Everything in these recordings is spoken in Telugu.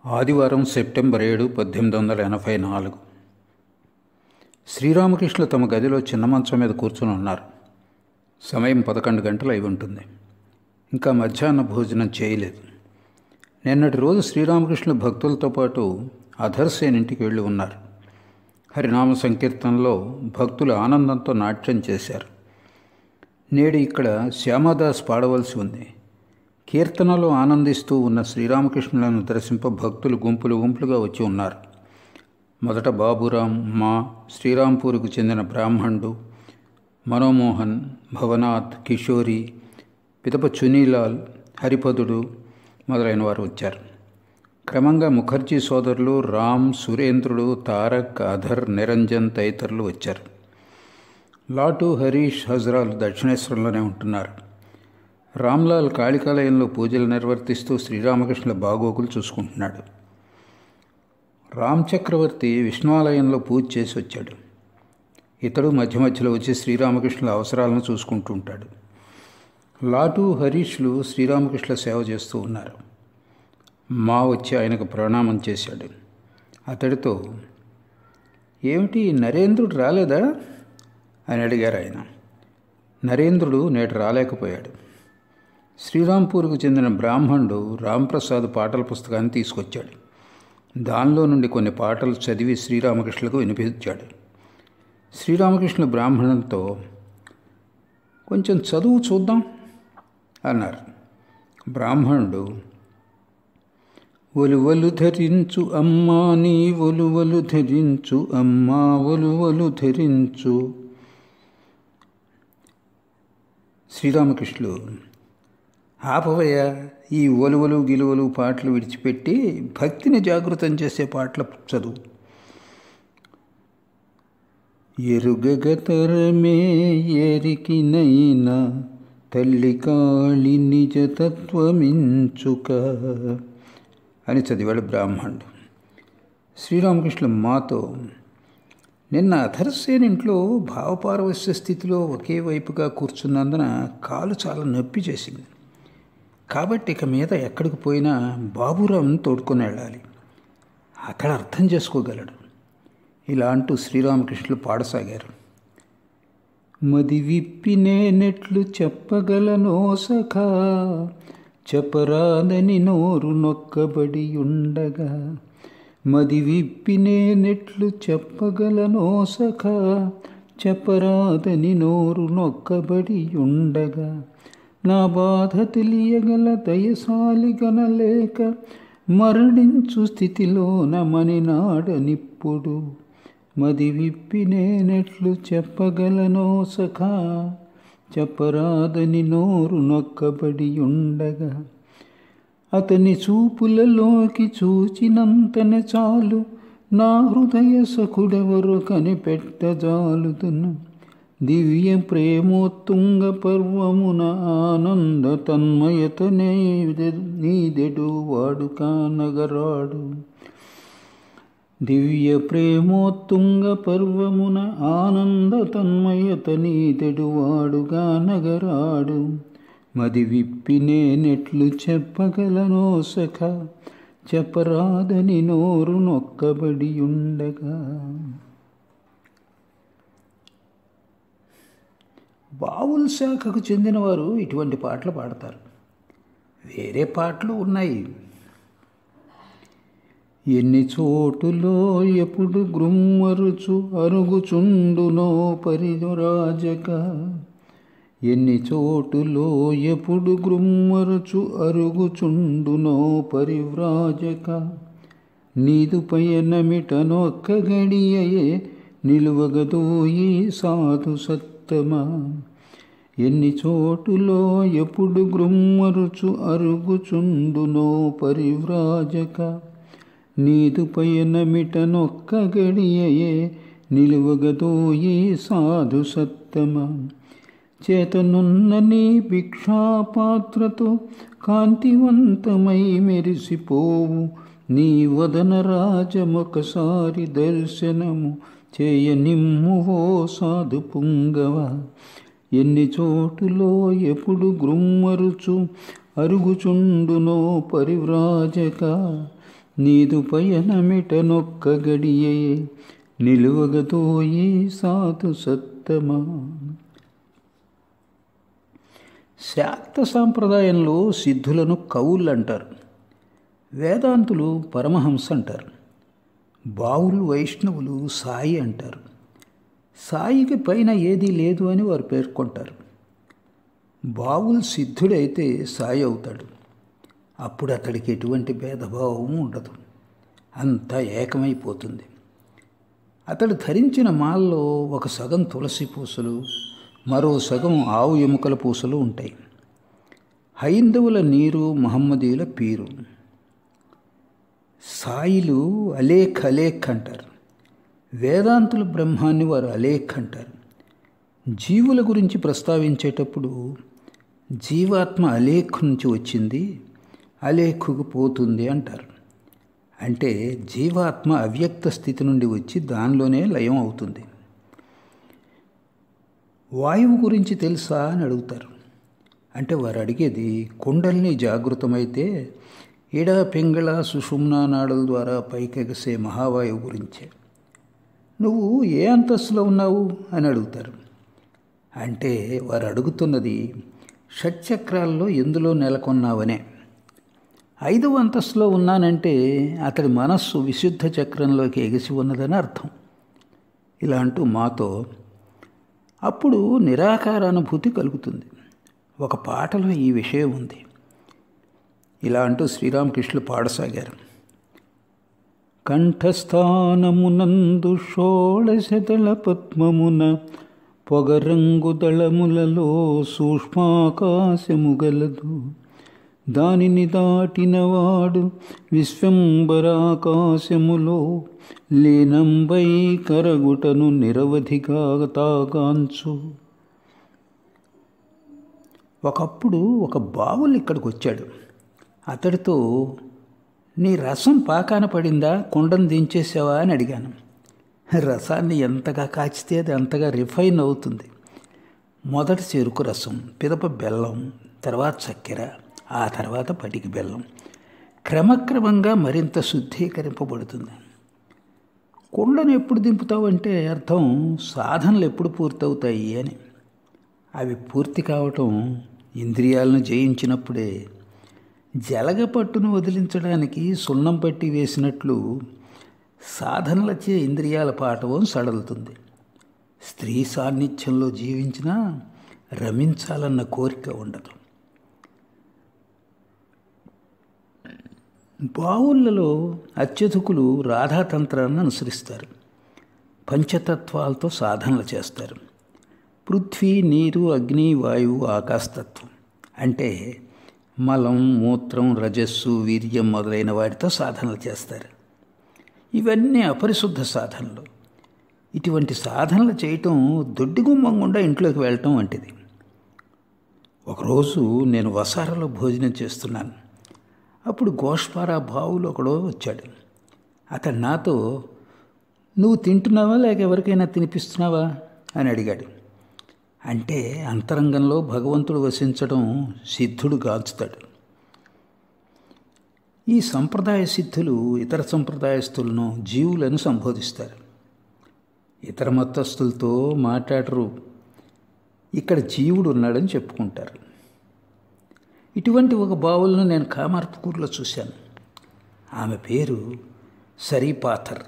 ఆదివారం సెప్టెంబర్ 7, 1884. శ్రీరామకృష్ణులు తమ గదిలో చిన్న మంచం మీద కూర్చుని ఉన్నారు. సమయం 11 గంటలు అయి ఉంటుంది. ఇంకా మధ్యాహ్న భోజనం చేయలేదు. నిన్నటి రోజు శ్రీరామకృష్ణులు భక్తులతో పాటు అధర్సేన్ ఇంటికి వెళ్ళి ఉన్నారు. హరినామ సంకీర్తనలో భక్తులు ఆనందంతో నాట్యం చేశారు. నేడు ఇక్కడ శ్యామదాస్ పాడవలసి ఉంది. కీర్తనలో ఆనందిస్తూ ఉన్న శ్రీరామకృష్ణులను దర్శింప భక్తులు గుంపులు గుంపులుగా వచ్చి ఉన్నారు. మొదట బాబురాం, మా, శ్రీరాంపూర్కు చెందిన బ్రాహ్మణుడు, మనోమోహన్, భవనాథ్, కిషోరి, పిదప చునీలాల్, హరిపదుడు మొదలైన వారు వచ్చారు. క్రమంగా ముఖర్జీ సోదరులు రామ్, సురేంద్రుడు, తారక్, అధర్, నిరంజన్ తదితరులు వచ్చారు. లాటు, హరీష్, హజ్రాలు దక్షిణేశ్వరంలోనే ఉంటున్నారు. రామ్లాల్ కాళికాలయంలో పూజలు నిర్వర్తిస్తూ శ్రీరామకృష్ణుల బాగోగులు చూసుకుంటున్నాడు. రామ్ చక్రవర్తి విష్ణువాలయంలో పూజ చేసి వచ్చాడు. ఇతడు మధ్య మధ్యలో వచ్చి శ్రీరామకృష్ణుల అవసరాలను చూసుకుంటూ ఉంటాడు. లాటు, హరీష్లు శ్రీరామకృష్ణుల సేవ చేస్తూ ఉన్నారు. మా వచ్చి ఆయనకు ప్రణామం చేశాడు. అతడితో, ఏమిటి నరేంద్రుడు రాలేదా అని అడిగారు ఆయన. నరేంద్రుడు నేడు రాలేకపోయాడు. శ్రీరాంపూర్కు చెందిన బ్రాహ్మణుడు రాంప్రసాద్ పాటల పుస్తకాన్ని తీసుకొచ్చాడు. దానిలో నుండి కొన్ని పాటలు చదివి శ్రీరామకృష్ణులకు వినిపించాడు. శ్రీరామకృష్ణుల బ్రాహ్మణునితో, కొంచెం చదువు చూద్దాం అన్నారు. బ్రాహ్మణుడు, ఒలువలు ధరించు అమ్మా నీ ఒలువలు ధరించు అమ్మా ఒలువలు ధరించు. శ్రీరామకృష్ణులు, ఆపవయ్య, ఈ ఒలువలు గిలువలు పాటలు విడిచిపెట్టి భక్తిని జాగృతం చేసే పాటల చదువు. ఎరుగగతరమే ఎరికినైనా తల్లి కాళి నిజతత్వమించుక అని చదివాడు బ్రాహ్మణుడు. శ్రీరామకృష్ణులు మాతో, నిన్న అధర్సేన్ ఇంట్లో భావపారవస్య స్థితిలో ఒకే వైపుగా కూర్చున్నందున కాలు చాలా నొప్పి చేసింది. కాబట్టి ఇక మీద ఎక్కడికి పోయినా బాబురాంను తోడుకొని వెళ్ళాలి. అతడు అర్థం చేసుకోగలడు. ఇలా అంటూ శ్రీరామకృష్ణులు పాడసాగారు. మది విప్పినేనెట్లు చెప్పగలనో సఖా, చెప్పరాదని నోరు నొక్కబడి ఉండగా. మది విప్పినేనెట్లు చెప్పగలనో సఖా, చెప్పరాదని నోరు నొక్కబడి ఉండగా. నా బాధ తెలియగల దయసాలి గనలేక మరణించు స్థితిలో నమనినాడనిప్పుడు. మది విప్పి నేనెట్లు చెప్పగలనో సఖా, చెప్పరాదని నోరు నొక్కబడి ఉండగా. అతని చూపులలోకి చూచినంతనే చాలు, నా హృదయ సఖుడెవరో కనిపెట్టజాలుతును. దివ్య ప్రేమోత్తుంగ పర్వమున ఆనంద తన్మయత నీదెడు వాడు కానగరాడు. దివ్య ప్రేమోత్తుంగ పర్వమున ఆనంద తన్మయత నీదెడు వాడుగా నగరాడు. మది విప్పి నేనెట్లు చెప్పగలనో సఖా, చెప్పరాదని నోరు నొక్కబడి ఉండగా. బావుల్ శాఖకు చెందినవారు ఇటువంటి పాటలు పాడతారు. వేరే పాటలు ఉన్నాయి. ఎన్ని చోటులో ఎప్పుడు గ్రుమ్మరుచు అరుగుచుండునో పరిరాజక. ఎన్ని చోటులో ఎప్పుడు గ్రుమ్మరుచు అరుగుచుండునో పరివ్రాజక. నీదు పయనమిటనొక్క గడియయే నిలువగదోయి సాధు సత్తమా. ఎన్ని చోటులో ఎప్పుడు గ్రుమ్మరుచు అరుగుచుండునో పరివ్రాజక. నీదు పయనమిటనొక్క గడియయే నిలువగదోయి సాధు సత్తమా. చేతనున్న నీ భిక్షాపాత్రతో కాంతివంతమై మెరిసిపోవు నీ వదన రాజమొకసారి దర్శనము చేయనిమ్మువో సాధు పుంగవ. ఎన్ని చోటులో ఎప్పుడు గ్రుమ్మరుచు అరుగుచుండునో పరివ్రాజక. నీదు పయనమిట నొక్క గడియే నిలువగతోయి సాధు సత్తమా. శాక్త సాంప్రదాయంలో సిద్ధులను కవులు అంటారు, వేదాంతులు పరమహంస అంటారు, బావులు వైష్ణవులు సాయి అంటారు. సాయికి పైన ఏదీ లేదు అని వారు పేర్కొంటారు. బావులు సిద్ధుడైతే సాయి అవుతాడు. అప్పుడు అతడికి ఎటువంటి భేదభావం ఉండదు, అంతా ఏకమైపోతుంది. అతడు ధరించిన మాల్లో ఒక సగం తులసి పూసలు, మరో సగం ఆవు ఎముకల పూసలు ఉంటాయి. హైందవుల నీరు, మహమ్మదీయుల పీరు. సాయిలు అలేఖ్ అలేఖ్ అంటారు, వేదాంతుల బ్రహ్మాన్ని వారు అలేఖ్ అంటారు. జీవుల గురించి ప్రస్తావించేటప్పుడు జీవాత్మ అలేఖ్ నుంచి వచ్చింది, అలేఖుకు పోతుంది అంటారు. అంటే జీవాత్మ అవ్యక్త స్థితి నుండి వచ్చి దానిలోనే లయం అవుతుంది. వాయువు గురించి తెలుసా అని అడుగుతారు. అంటే వారు అడిగేది కుండలిని జాగృతమైతే ఇడ పింగళ సుషుమ్నా నాడుల ద్వారా పైకెగసే మహావాయువు గురించే. నువ్వు ఏ అంతస్తులో ఉన్నావు అని అడుగుతారు. అంటే వారు అడుగుతున్నది షట్చక్రాల్లో ఎందులో నెలకొన్నావనే. 5వ అంతస్తులో ఉన్నానంటే అతడి మనస్సు విశుద్ధ చక్రంలోకి ఎగిసి ఉన్నదని అర్థం. ఇలా అంటూ మాతో అప్పుడు నిరాకార అనుభూతి కలుగుతుంది. ఒక పాటలో ఈ విషయం ఉంది. ఇలా అంటూ శ్రీరామకృష్ణులు పాడసాగారు. కంఠస్థానమునందు షోడశదళ పద్మమున పొగరంగు దళములలో సూక్ష్మాకాశము గలదు. దానిని దాటినవాడు విశ్వంబరాకాశములో లీనంబై కరగుటను నిరవధిగా తాగాంచు. ఒకప్పుడు ఒక బావులు ఇక్కడికి వచ్చాడు. అతడితో నీ రసం పాకాన పడిందా, కుండను దించేసావా అని అడిగాను. రసాన్ని ఎంతగా కాచితే అది అంతగా రిఫైన్ అవుతుంది. మొదట చెరుకు రసం, పిదప బెల్లం, తర్వాత చక్కెర, ఆ తర్వాత పటికి బెల్లం, క్రమక్రమంగా మరింత శుద్ధీకరింపబడుతుంది. కుండను ఎప్పుడు దింపుతావంటే అర్థం సాధనలు ఎప్పుడు పూర్తవుతాయి అని. అవి పూర్తి కావటం ఇంద్రియాలను జయించినప్పుడే. జలగపట్టును వదిలించడానికి సున్నం పట్టి వేసినట్లు సాధనలచే ఇంద్రియాల పాటవం సడలుతుంది. స్త్రీ సాన్నిధ్యంలో జీవించినా రమించాలన్న కోరిక ఉండదు. బావులలో అత్యధికులు రాధాతంత్రాన్ని అనుసరిస్తారు. పంచతత్వాలతో సాధనలు చేస్తారు. పృథ్వీ, నీరు, అగ్ని, వాయువు, ఆకాశతత్వం అంటే మలం, మూత్రం, రజస్సు, వీర్యం మొదలైన వాటితో సాధనలు చేస్తారు. ఇవన్నీ అపరిశుద్ధ సాధనలు. ఇటువంటి సాధనలు చేయటం దొడ్డిగుమ్మం గుండా ఇంట్లోకి వెళ్ళటం వంటిది. ఒకరోజు నేను వసారాలో భోజనం చేస్తున్నాను. అప్పుడు గోష్పారా బావులు ఒకడో వచ్చాడు. అతడు నాతో నువ్వు తింటున్నావా లేక ఎవరికైనా తినిపిస్తున్నావా అని అడిగాడు. అంటే అంతరంగంలో భగవంతుడు వసించడం సిద్ధుడు గాల్చుతాడు. ఈ సంప్రదాయ సిద్ధులు ఇతర సంప్రదాయస్తులను జీవులను సంబోధిస్తారు. ఇతర మతస్థులతో మాట్లాడరు. ఇక్కడ జీవుడు ఉన్నాడని చెప్పుకుంటారు. ఇటువంటి ఒక బావులను నేను కామార్పుకూరులో చూశాను. ఆమె పేరు సరీపాథర్.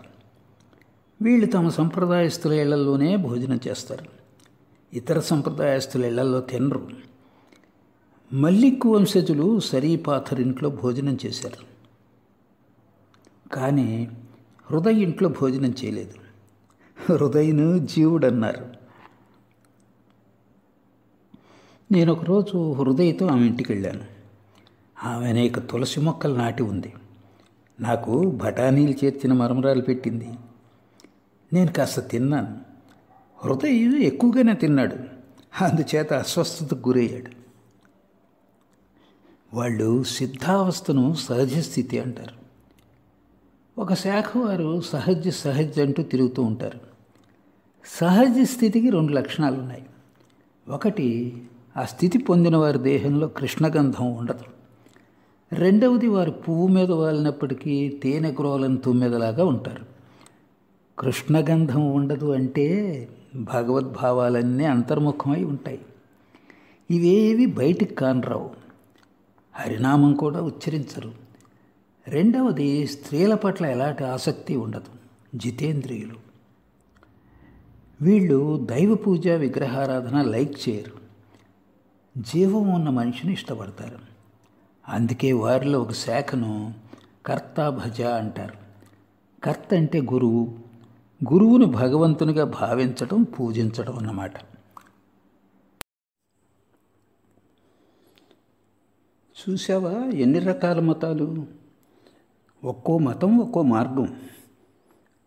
వీళ్ళు తమ సంప్రదాయస్తుల ఇళ్లలోనే భోజనం చేస్తారు. ఇతర సంప్రదాయస్తుల ఇళ్లలో తినరు. మల్లిక్కు వంశజులు సరీపాథర్ ఇంట్లో భోజనం చేశారు. కానీ హృదయ్ ఇంట్లో భోజనం చేయలేదు. హృదయ్ను జీవుడన్నారు. నేను ఒకరోజు హృదయ్తో ఆమె ఇంటికి వెళ్ళాను. ఆమె అనేక తులసి మొక్కలు నాటి ఉంది. నాకు బఠానీలు చేర్చిన మరమరాలు పెట్టింది. నేను కాస్త తిన్నాను. హృదయ్ ఎక్కువగానే తిన్నాడు. అందుచేత అస్వస్థతకు గురయ్యాడు. వాళ్ళు సిద్ధావస్థను సహజ స్థితి అంటారు. ఒక శాఖ వారు సహజ్ అంటూ తిరుగుతూ ఉంటారు. సహజ స్థితికి 2 లక్షణాలు ఉన్నాయి. ఒకటి, ఆ స్థితి పొందిన వారి దేహంలో కృష్ణగంధం ఉండదు. రెండవది వారు పువ్వు మీద వాలినప్పటికీ తేనె గ్రోలను తుమ్మెదలాగా ఉంటారు. కృష్ణగంధం ఉండదు అంటే భగవద్భావాలన్నీ అంతర్ముఖమై ఉంటాయి. ఇవేవి బయటికి కానరావు. హరినామం కూడా ఉచ్చరించరు. రెండవది, స్త్రీల పట్ల ఎలాంటి ఆసక్తి ఉండదు. జితేంద్రియులు. వీళ్ళు దైవ పూజ, విగ్రహారాధన లైక్ చేయరు. జీవం ఉన్న మనిషిని ఇష్టపడతారు. అందుకే వారిలో ఒక శాఖను కర్త భజ అంటారు. కర్త అంటే గురువు. గురువును భగవంతునిగా భావించడం, పూజించడం అన్నమాట. చూసావా ఎన్ని రకాల మతాలు? ఒక్కో మతం ఒక్కో మార్గం.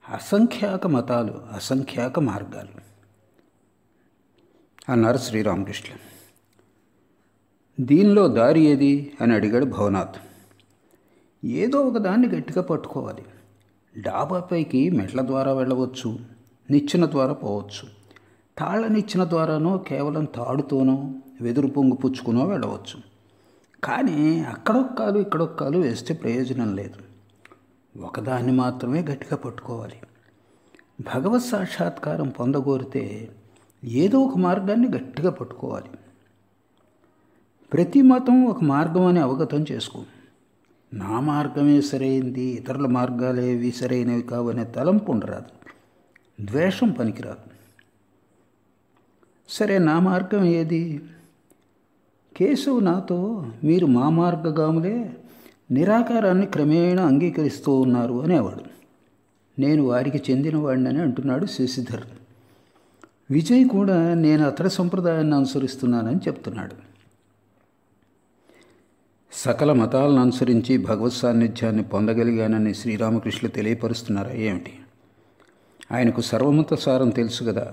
అసంఖ్యాక మతాలు, అసంఖ్యాక మార్గాలు అన్నారు శ్రీరామకృష్ణ. దీనిలో దారి ఏది అని అడిగాడు భవనాథ్. ఏదో ఒక దాన్ని గట్టిగా పట్టుకోవాలి. డాబాపైకి మెట్ల ద్వారా వెళ్ళవచ్చు, నిచ్చెన ద్వారా పోవచ్చు. తాళ్ళ నిచ్చెన ద్వారానో కేవలం తాడుతోనో వెదురు పొంగు పుచ్చుకునో వెళ్ళవచ్చు. కానీ అక్కడొక్కాలు ఇక్కడొక్కాలు వేస్తే ప్రయోజనం లేదు. ఒకదాన్ని మాత్రమే గట్టిగా పట్టుకోవాలి. భగవత్ సాక్షాత్కారం పొందగోరితే ఏదో ఒక మార్గాన్ని గట్టిగా పట్టుకోవాలి. ప్రతి మతం ఒక మార్గం అని అవగతం చేసుకో. నా మార్గమే సరైంది, ఇతరుల మార్గాలేవి సరైనవి కావనే తలంపు ఉండరాదు. ద్వేషం పనికిరాదు. సరే, నా మార్గం ఏది? కేశవ్ నాతో, మీరు మా మార్గగాములే నిరాకారాన్ని క్రమేణా అంగీకరిస్తూ ఉన్నారు అనేవాడు. నేను వారికి చెందినవాడినని అంటున్నాడు శశిధర్. విజయ్ కూడా నేను అతడి సంప్రదాయాన్ని అనుసరిస్తున్నానని చెప్తున్నాడు. సకల మతాలను అనుసరించి భగవత్ సాన్నిధ్యాన్ని పొందగలిగానని శ్రీరామకృష్ణులు తెలియపరుస్తున్నారా ఏమిటి? ఆయనకు సర్వమత సారం తెలుసు కదా.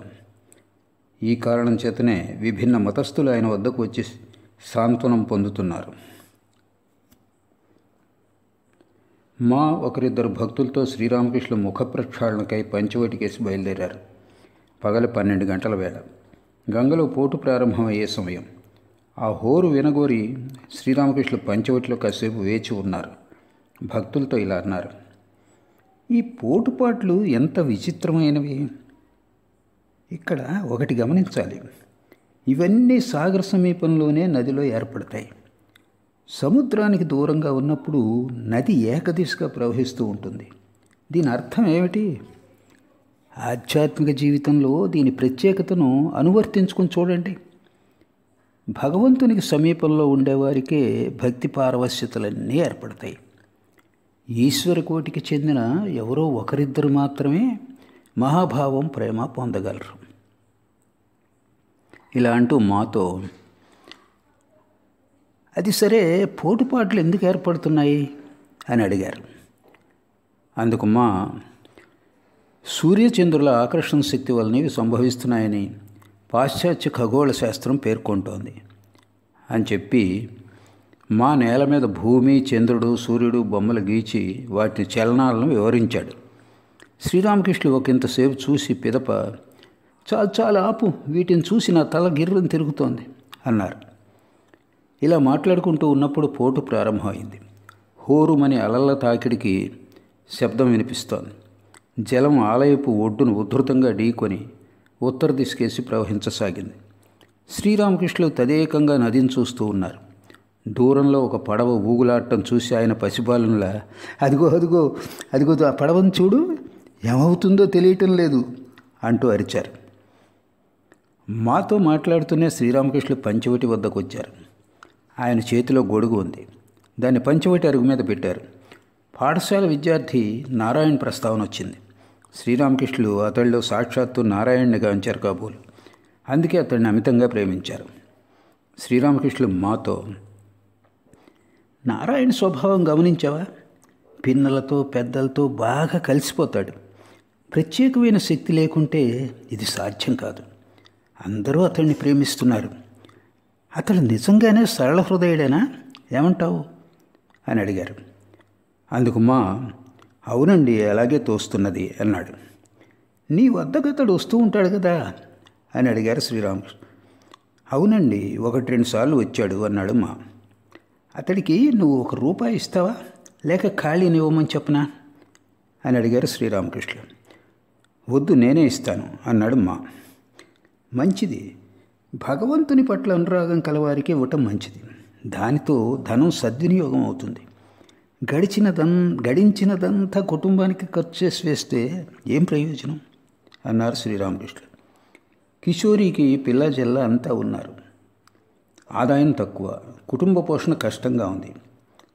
ఈ కారణం చేతనే విభిన్న మతస్థులు ఆయన వద్దకు వచ్చి సాంత్వనం పొందుతున్నారు. ఒకరిద్దరు భక్తులతో శ్రీరామకృష్ణులు ముఖ ప్రక్షాళనకై పంచవటికేసి బయలుదేరారు. పగలు 12 గంటల వేళ. గంగలో పోటు ప్రారంభమయ్యే సమయం. ఆ హోరు వినగోరి శ్రీరామకృష్ణులు పంచవటిలో కాసేపు వేచి ఉన్నారు. భక్తులతో ఇలా అన్నారు. ఈ పోటుపాట్లు ఎంత విచిత్రమైనవి! ఇక్కడ ఒకటి గమనించాలి. ఇవన్నీ సాగర సమీపంలోనే నదిలో ఏర్పడతాయి. సముద్రానికి దూరంగా ఉన్నప్పుడు నది ఏకదిశగా ప్రవహిస్తూ ఉంటుంది. దీని అర్థం ఏమిటి? ఆధ్యాత్మిక జీవితంలో దీని ప్రత్యేకతను అనువర్తించుకొని చూడండి. భగవంతునికి సమీపంలో ఉండేవారికే భక్తి పారవశ్యతలన్నీ ఏర్పడతాయి. ఈశ్వర కోటికి చెందిన ఎవరో ఒకరిద్దరు మాత్రమే మహాభావం, ప్రేమ పొందగలరు. ఇలా అంటూ మాతో, అది సరే, పోటుపాట్లు ఎందుకు ఏర్పడుతున్నాయి అని అడిగారు. అందుకు సూర్యచంద్రుల ఆకర్షణ శక్తి వలన ఇవి సంభవిస్తున్నాయని పాశ్చాత్య ఖగోళ శాస్త్రం పేర్కొంటోంది అని చెప్పి నేల మీద భూమి, చంద్రుడు, సూర్యుడు బొమ్మలు గీచి వాటి చలనాలను వివరించాడు. శ్రీరామకృష్ణులు ఒకంతసేపు చూసి పిదప, చాలా ఆపు, వీటిని చూసి నా తల గిర్రని తిరుగుతోంది అన్నారు. ఇలా మాట్లాడుకుంటూ ఉన్నప్పుడు పోటు ప్రారంభమైంది. హోరుమని అలల తాకిడికి శబ్దం వినిపిస్తోంది. జలం ఆలయపు ఒడ్డును ఉద్ధృతంగా ఢీకొని ఉత్తర దిశకేసి ప్రవహించసాగింది. శ్రీరామకృష్ణులు తదేకంగా నదిని చూస్తూ ఉన్నారు. దూరంలో ఒక పడవ ఊగులాడటం చూసి ఆయన పసిబాలులా, అదిగో అదిగో అదిగో ఆ పడవను చూడు, ఏమవుతుందో తెలియటం లేదు అంటూ అరిచారు. మాతో మాట్లాడుతూనే శ్రీరామకృష్ణులు పంచవటి వద్దకు వచ్చారు. ఆయన చేతిలో గొడుగు ఉంది. దాన్ని పంచవటి అరుగు మీద పెట్టారు. పాఠశాల విద్యార్థి నారాయణ ప్రస్తావన వచ్చింది. శ్రీరామకృష్ణులు అతడిలో సాక్షాత్తు నారాయణ్ణి గాంచారు కాబోలు. అందుకే అతడిని అమితంగా ప్రేమించారు. శ్రీరామకృష్ణులు మాతో, నారాయణ స్వభావం గమనించావా? పిన్నలతో పెద్దలతో బాగా కలిసిపోతాడు. ప్రత్యేకమైన శక్తి లేకుంటే ఇది సాధ్యం కాదు. అందరూ అతడిని ప్రేమిస్తున్నారు. అతడు నిజంగానే సరళ హృదయుడేనా? ఏమంటావు అని అడిగారు. అందుకు అవునండి, అలాగే తోస్తున్నది అన్నాడు. నీ వద్దకు అతడు వస్తూ ఉంటాడు కదా అని అడిగారు శ్రీరామకృష్ణ. అవునండి, 1-2 సార్లు వచ్చాడు అన్నాడు అతడికి నువ్వు ₹1 ఇస్తావా, లేక ఖాళీని ఇవ్వమని చెప్పనా అని అడిగారు శ్రీరామకృష్ణులు. వద్దు, నేనే ఇస్తాను అన్నాడు మా. మంచిది, భగవంతుని పట్ల అనురాగం కలవారికి ఇవ్వటం మంచిది. దానితో ధనం సద్వినియోగం అవుతుంది. గడించినదంతా కుటుంబానికి ఖర్చు చేసి వేస్తే ఏం ప్రయోజనం అన్నారు శ్రీరామకృష్ణులు. కిషోరికి పిల్ల జల్ల అంతా ఉన్నారు. ఆదాయం తక్కువ, కుటుంబ పోషణ కష్టంగా ఉంది.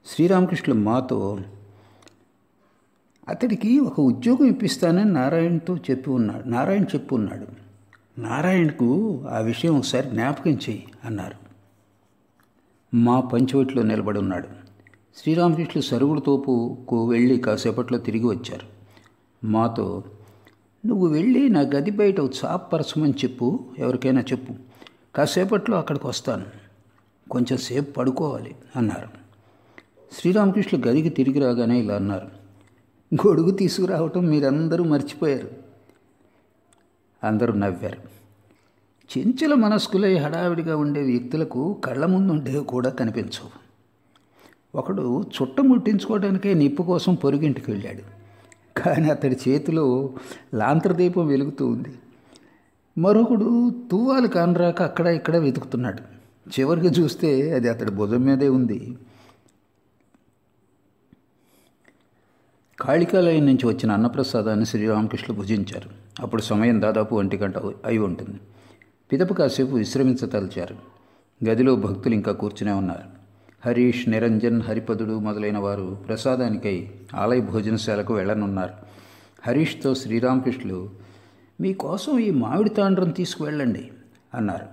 శ్రీరామకృష్ణులు మాతో, అతడికి ఒక ఉద్యోగం ఇప్పిస్తానని నారాయణ చెప్పి ఉన్నాడు. నారాయణకు ఆ విషయం ఒకసారి జ్ఞాపకం చెయ్యి అన్నారు. మా పంచవటిలో నిలబడి ఉన్నాడు. శ్రీరామకృష్ణులు సరుగుడు తోపుకు వెళ్ళి కాసేపట్లో తిరిగి వచ్చారు. మాతో, నువ్వు వెళ్ళి నా గది బయట ఒక చాప పరచమని చెప్పు, ఎవరికైనా చెప్పు. కాసేపట్లో అక్కడికి వస్తాను, కొంచెం సేపు పడుకోవాలి అన్నారు. శ్రీరామకృష్ణులు గదికి తిరిగి రాగానే ఇలా అన్నారు. గొడుగు తీసుకురావటం మీరందరూ మర్చిపోయారు. అందరూ నవ్వారు. చెంచల మనస్కులై హడావిడిగా ఉండే వ్యక్తులకు కళ్ళ ముందు ఉండేవి కూడా కనిపించవు. ఒకడు చుట్ట ముట్టించుకోవడానికే నిప్పు కోసం పొరుగింటికి వెళ్ళాడు. కానీ అతడి చేతిలో లాంతరదీపం వెలుగుతూ ఉంది. మరొకడు తువ్వాలు కానరాక అక్కడ ఇక్కడ వెతుకుతున్నాడు. చివరికి చూస్తే అది అతడి భుజం మీదే ఉంది. కాళికాలయం నుంచి వచ్చిన అన్నప్రసాదాన్ని శ్రీరామకృష్ణులు భుజించారు. అప్పుడు సమయం దాదాపు 1 గంట అయి ఉంటుంది. పిదప కాసేపు విశ్రమించతలిచారు. గదిలో భక్తులు ఇంకా కూర్చునే ఉన్నారు. హరీష్, నిరంజన్, హరిపదుడు మొదలైన వారు ప్రసాదానికై ఆలయ భోజనశాలకు వెళ్ళనున్నారు. హరీష్తో శ్రీరామకృష్ణులు, మీకోసం ఈ మామిడి తాండ్రం తీసుకువెళ్ళండి అన్నారు.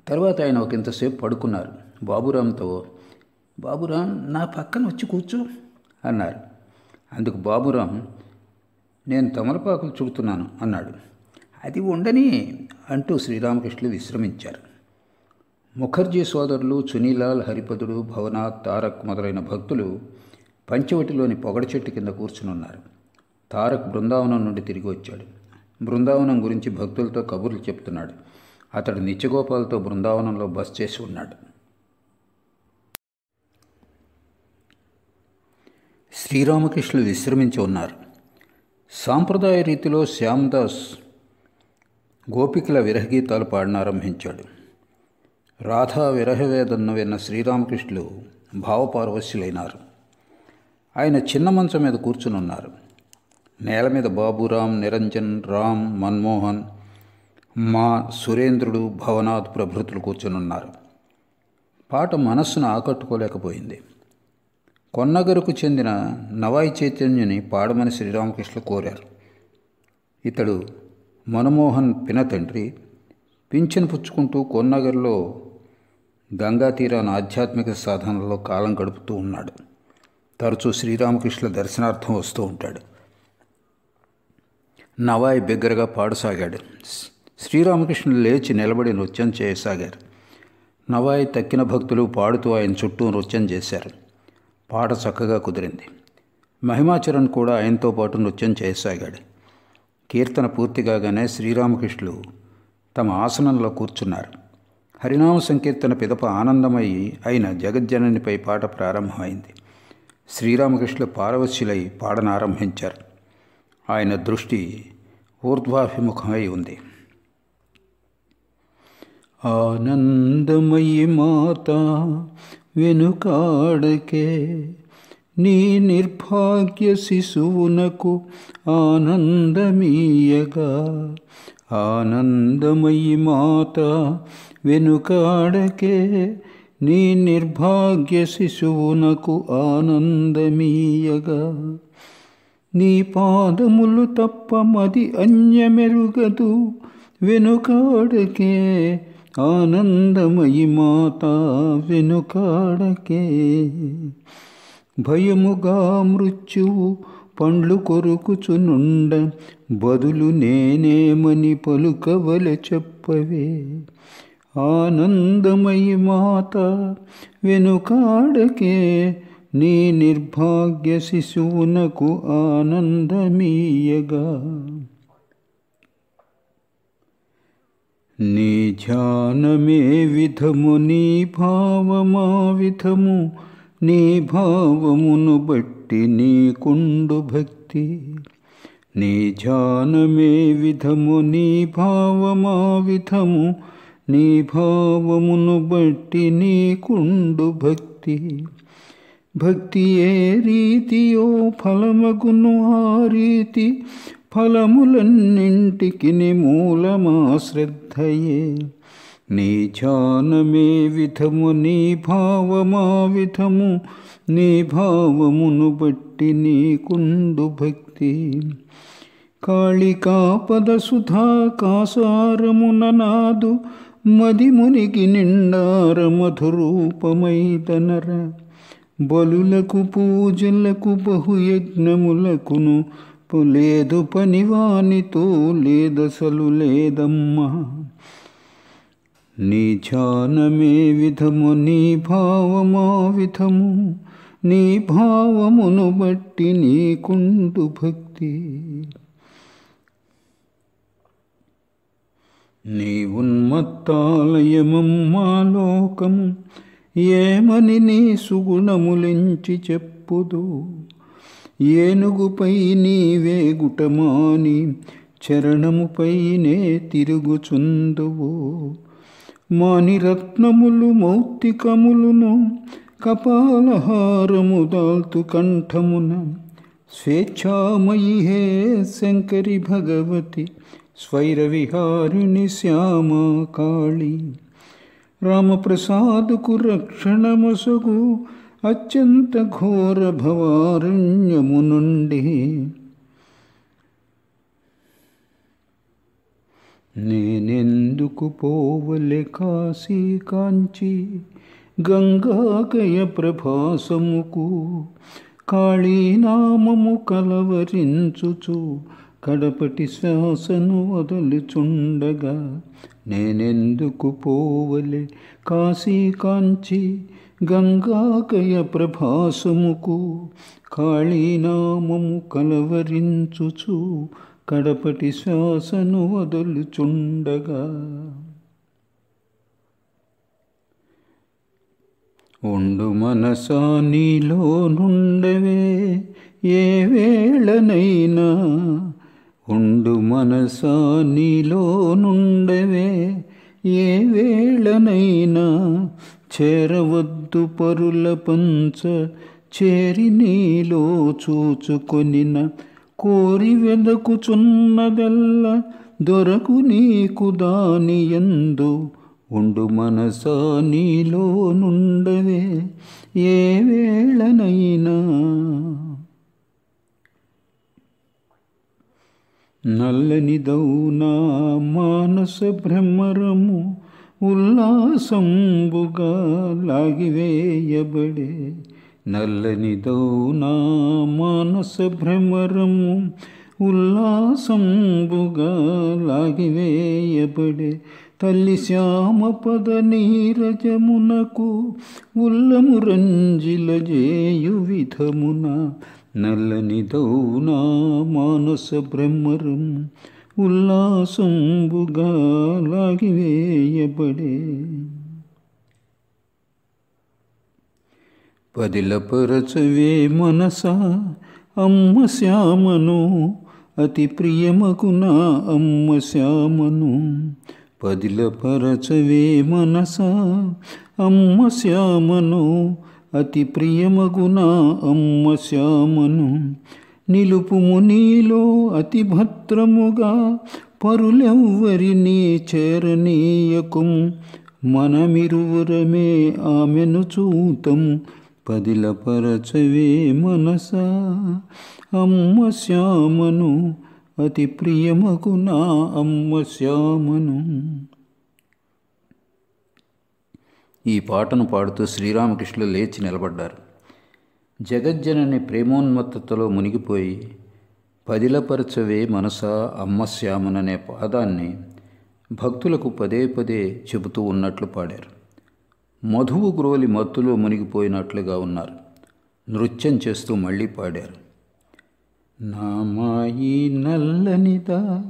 తర్వాత ఆయన ఒకంతసేపు పడుకున్నారు. బాబురాంతో, బాబురాం నా పక్కన వచ్చి కూర్చో అన్నారు. అందుకు బాబురాం, నేను తమలపాకులు చుడుతున్నాను అన్నాడు. అది ఉండని అంటూ శ్రీరామకృష్ణులు విశ్రమించారు. ముఖర్జీ సోదరులు చునీలాల్, హరిపదుడు, భవనాథ్, తారక్ మొదలైన భక్తులు పంచవటిలోని పొగడ చెట్టు కింద కూర్చునున్నారు. తారక్ బృందావనం నుండి తిరిగి వచ్చాడు. బృందావనం గురించి భక్తులతో కబుర్లు చెప్తున్నాడు. అతడు నిత్యగోపాలతో బృందావనంలో బస చేసి ఉన్నాడు. శ్రీరామకృష్ణులు విశ్రమించి ఉన్నారు. సాంప్రదాయ రీతిలో శ్యామదాస్ గోపికల విరహగీతాలు పాడనారంభించాడు. రాధా విరహవేదన్ను విన్న శ్రీరామకృష్ణులు భావపారవశ్యులైనారు. ఆయన చిన్న మంచం మీద కూర్చునున్నారు. నేల మీద బాబురాం, నిరంజన్, రామ్, మన్మోహన్, మా, సురేంద్రుడు, భవనాథ్ ప్రభృతులు కూర్చునున్నారు. పాట మనస్సును ఆకట్టుకోలేకపోయింది. కొన్నగరకు చెందిన నవాయి చైతన్యుని పాడమని శ్రీరామకృష్ణులు కోరారు. ఇతడు మన్మోహన్ పినతండ్రి. పింఛను పుచ్చుకుంటూ కొన్నగర్లో గంగా తీరాన ఆధ్యాత్మిక సాధనలో కాలం గడుపుతూ ఉన్నాడు. తరచూ శ్రీరామకృష్ణుల దర్శనార్థం వస్తూ ఉంటాడు. నవాయి బిగ్గరగా పాడసాగాడు. శ్రీరామకృష్ణులు లేచి నిలబడి నృత్యం చేయసాగారు. నవాయి తక్కిన భక్తులు పాడుతూ ఆయన చుట్టూ నృత్యం చేశారు. పాట చక్కగా కుదిరింది. మహిమాచరణ్ కూడా ఆయనతో పాటు నృత్యం చేయసాగాడు. కీర్తన పూర్తి కాగానే శ్రీరామకృష్ణులు తమ ఆసనంలో కూర్చున్నారు. హరినామ సంకీర్తన పిదప ఆనందమయి అయిన జగజ్జననిపై పాట ప్రారంభమైంది. శ్రీరామకృష్ణులు పారవశ్యులై పాడనారంభించారు. ఆయన దృష్టి ఊర్ధ్వాభిముఖమై ఉంది. ఆనందమయి మాత వెనుకాడకే, నీ నిర్భాగ్య శిశువునకు ఆనందమీయగా. ఆనందమయి మాత వెనుకాడకే, నీ నిర్భాగ్య శిశువునకు ఆనందమీయగా. నీ పాదములు తప్ప మది అన్యమెరుగదు, వెనుకాడకే ఆనందమయి మాత వెనుకాడకే. భయముగా మృత్యువు పండ్లు కొరుకుచునుండ, బదులు నేనేమని పలుకవలె చెప్పవే. ఆనందమయి మాత వెనుకాడకే, నీ నిర్భాగ్య శిశువునకు ఆనందమీయగా. నీ ధ్యానమే విధము నీ భావమా విధము, నీ భావమును బట్టి నీకుండు భక్తి. నీ ధ్యానమే విధము నీ భావమా విధము, నీ భావమును బట్టి నీకుండు భక్తి. భక్తి ఏ రీతియో ఫలమగును ఆ రీతి, ఫలములన్నింటికి మూలమా శ్రద్ధయే. నీ ధ్యానమే విధము నీ భావమా విధము, నీ భావమును బట్టి నీకుండు భక్తి. కాళికాపద సుధా కాసారమున నాదు, మది మునిగి నిండార మధురూపమైదనర. బలులకు పూజలకు బహుయజ్ఞములకును లేదు పనివానితో లేదసలు లేదమ్మా. నీ ధ్యానమే విధము నీ భావమా విధము, నీ భావమును బట్టి నీకుండు భక్తి. నీ ఉన్మత్తాలయమమ్మా లోకము, ఏమని నీ సుగుణములించి చెప్పుదు. ఏనుగుపై నీవే గుటమాని, చరణముపైనే తిరుగుచుందువు. మానిరత్నములు మౌక్తికములును, కపాలహారము దాల్తు కంఠమున. స్వేచ్ఛామయి హే శంకరి భగవతి, స్వైరవిహారిణి శ్యామా కాళీ. రామప్రసాదుకు రక్షణమొసగు అత్యంత ఘోర భవారణ్యము నుండి. నేనెందుకు పోవలె కాశీ కాంచి, గంగాకయ ప్రభాసముకు. కాళీనామము కలవరించుచు కడపటి శ్వాసను వదులుచుండగా. నేనెందుకు పోవలె కాశీ కాంచి, గంగాకయ ప్రభాసముకు. కాళీనామము కలవరించుచు కడపటి శ్వాసను వదులుచుండగా. ఉండు మనసా నీలో నుండవే ఏ వేళనైనా, ఉండు మనసా నీలో నుండవే ఏ వేళనైనా. చేరవద్దు పరుల పంచ చేరి నీలో చూచుకొనిన. కోరి వెదకుచున్నదెల్ల దొరకు నీకు దాని యందు. ఉండు మనసా నీలో నుండవే ఏ వేళనైనా. నల్లనిదౌనా మానస భ్రమరము, ఉల్లాసంబుగా లాగివేయబడే. నల్లనిదౌనా మానస భ్రమరము, ఉల్లాసంబుగా లాగివేయబడే. తల్లి శ్యామ పద నీరజమునకు ఉల్లము రంజిల జేయు విధమున. నల్లనిదౌనా మానస భ్రమరం, ఉల్లాసంబుగా లాగివేయబడే. పదిలపరచవే మనసా అమ్మ శ్యామను, అతి ప్రియమగునా అమ్మ శ్యామను. పదిలపరచవే మనసా అమ్మ శ్యామను, అతి ప్రియమగునా అమ్మ శ్యామను. నిలుపుము నీలో అతి భద్రముగా, పరులెవ్వరినీ చేరనీయకుం. మనమిరువురమే ఆమెను చూతం. పదిలపరచవే మనసా అమ్మ శ్యామను, అతి ప్రియమగునా అమ్మ శ్యామను. ఈ పాటను పాడుతూ శ్రీరామకృష్ణులు లేచి నిలబడ్డారు. జగజ్జనని ప్రేమోన్మత్తతలో మునిగిపోయి పదిలపరచవే మనసా అమ్మ శ్యామననే పాదాన్ని భక్తులకు పదే పదే చెబుతూ ఉన్నట్లు పాడారు. మధువు గ్రోలి మత్తులో మునిగిపోయినట్లుగా ఉన్నారు. నృత్యం చేస్తూ మళ్ళీ పాడారు. నామాయి నల్లనిదా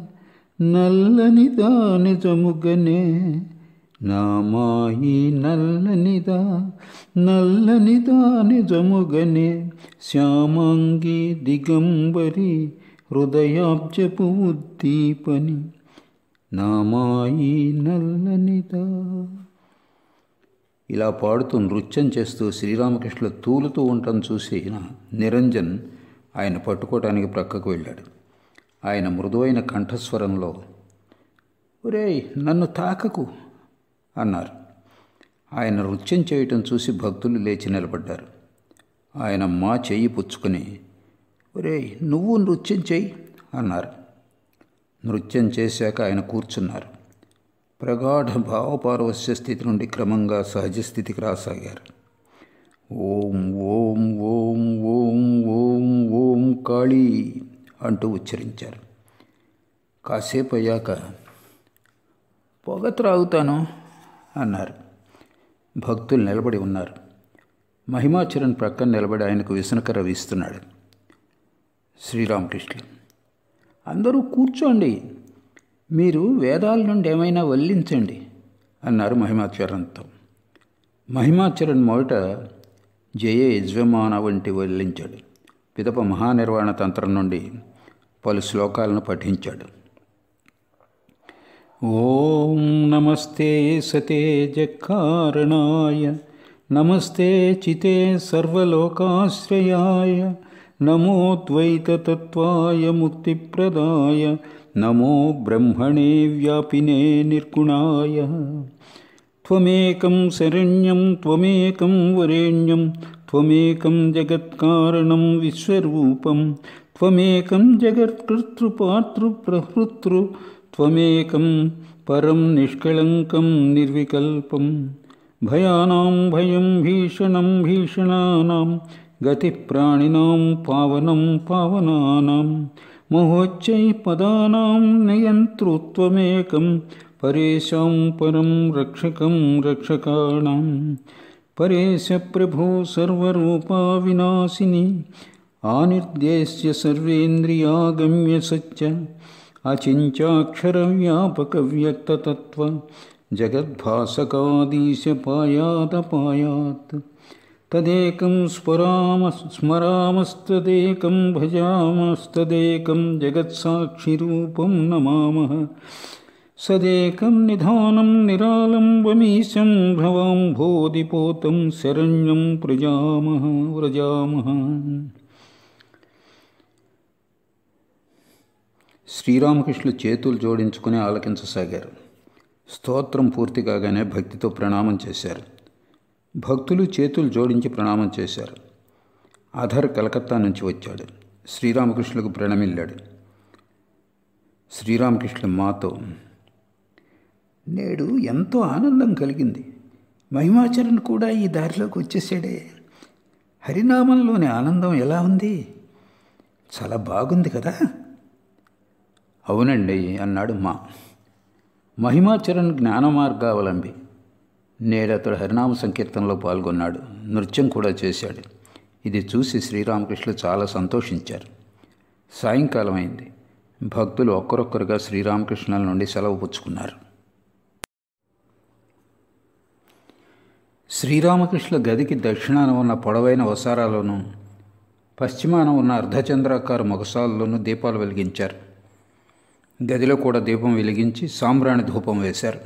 నల్లనిదా నిజముగనే నా మాయి నల్లనిదా నల్లనిదా నిజముగనే శ్యామాంగి దిగంబరి హృదయాబ్జపు ఉద్దీపని నా మాయి నల్లనిదా. ఇలా పాడుతూ నృత్యం చేస్తూ శ్రీరామకృష్ణులు తూలుతూ ఉండటం చూసి నిరంజన్ ఆయన పట్టుకోవటానికి ప్రక్కకు వెళ్ళాడు. ఆయన మృదువైన కంఠస్వరంలో, ఒరేయ్ నన్ను తాకకు అన్నారు. ఆయన నృత్యం చేయటం చూసి భక్తులు లేచి నిలబడ్డారు. ఆయన మా చెయ్యి పుచ్చుకొని, ఒరేయ్ నువ్వు నృత్యం చెయ్యి అన్నారు. నృత్యం చేశాక ఆయన కూర్చున్నారు. ప్రగాఢ భావపారవస్య స్థితి నుండి క్రమంగా సహజ స్థితికి రాసాగారు. ఓం ఓం ఓం ఓం ఓం ఓం కాళీ అంటూ ఉచ్చరించారు. కాసేపు అయ్యాక పొగ త్రాగుతాను అన్నారు. భక్తులు నిలబడి ఉన్నారు. మహిమాచరణ్ ప్రక్కన నిలబడి ఆయనకు విసనకర్ర వీస్తున్నాడు. శ్రీరామకృష్ణులు, అందరూ కూర్చోండి, మీరు వేదాల నుండి ఏమైనా వల్లించండి అన్నారు మహిమాచరణ్తో. మహిమాచరణ్ మొదట జయ యజ్వమాన వంటి వల్లించాడు. పిదప మహానిర్వాణ తంత్రం నుండి పలు శ్లోకాలను పఠించాడు. ఓం నమస్తే సతే జకారణాయ నమస్తే చితే సర్వలోకాశ్రయాయ నమోద్వైతతత్వాయ ముక్తిప్రదాయ నమో బ్రహ్మణే వ్యాపినే నిర్గుణాయ. త్వమేకం శరణ్యం త్వమేకం వరేణ్యం త్వమేకం జగత్కారణం విశ్వరూపం త్వమేకం జగత్కర్తృపాతృప్రహృతృ త్వమేకం పరం నిష్కళంకం నిర్వికల్పం. భయానాం భయం భీషణం భీషణానాం గతి ప్రాణినాం పావనం పావనానాం మహోచ్చై పదానాం నియంతృత్వమేకం పరేశాం పరం రక్షకం రక్షకాణాం. పరేశ ప్రభో సర్వరూపా వినాశిని ఆనిర్దేశ్య సర్వేంద్రియాగమ్య సత్య అచించాక్షర వ్యాపక వ్యక్తతత్వ జగద్భాసకాదీశ పాయాతపాయాత్. తదేకం స్మరామస్తదేకం భజామస్తదేకం జగత్సాక్షిరూపం నమామః. సదేకం నిధానం నిరాలంబమీశం భవాంభోధిపోతం శరణ్యం వ్రజామః. శ్రీరామకృష్ణులు చేతులు జోడించుకుని ఆలకించసాగారు. స్తోత్రం పూర్తి కాగానే భక్తితో ప్రణామం చేశారు. భక్తులు చేతులు జోడించి ప్రణామం చేశారు. అధర్ కలకత్తా నుంచి వచ్చాడు. శ్రీరామకృష్ణులకు ప్రణమిల్లాడు. శ్రీరామకృష్ణులు మాతో, నేడు ఎంతో ఆనందం కలిగింది. మహిమాచరణ్ కూడా ఈ దారిలోకి వచ్చేసాడే. హరినామంలోని ఆనందం ఎలా ఉంది? చాలా బాగుంది కదా. అవునండి అన్నాడు మా. మహిమాచరణ్ జ్ఞాన మార్గావలంబి. నేడతడు హరినామ సంకీర్తనలో పాల్గొన్నాడు. నృత్యం కూడా చేశాడు. ఇది చూసి శ్రీరామకృష్ణులు చాలా సంతోషించారు. సాయంకాలం అయింది. భక్తులు ఒక్కరొక్కరుగా శ్రీరామకృష్ణుల నుండి సెలవు పుచ్చుకున్నారు. శ్రీరామకృష్ణుల గదికి దక్షిణాన ఉన్న పొడవైన వసారాలోనూ పశ్చిమాన ఉన్న అర్ధచంద్రాకార మొగసాలలోనూ దీపాలు వెలిగించారు. గదిలో కూడా దీపం వెలిగించి సాంబ్రాణి ధూపం వేశారు.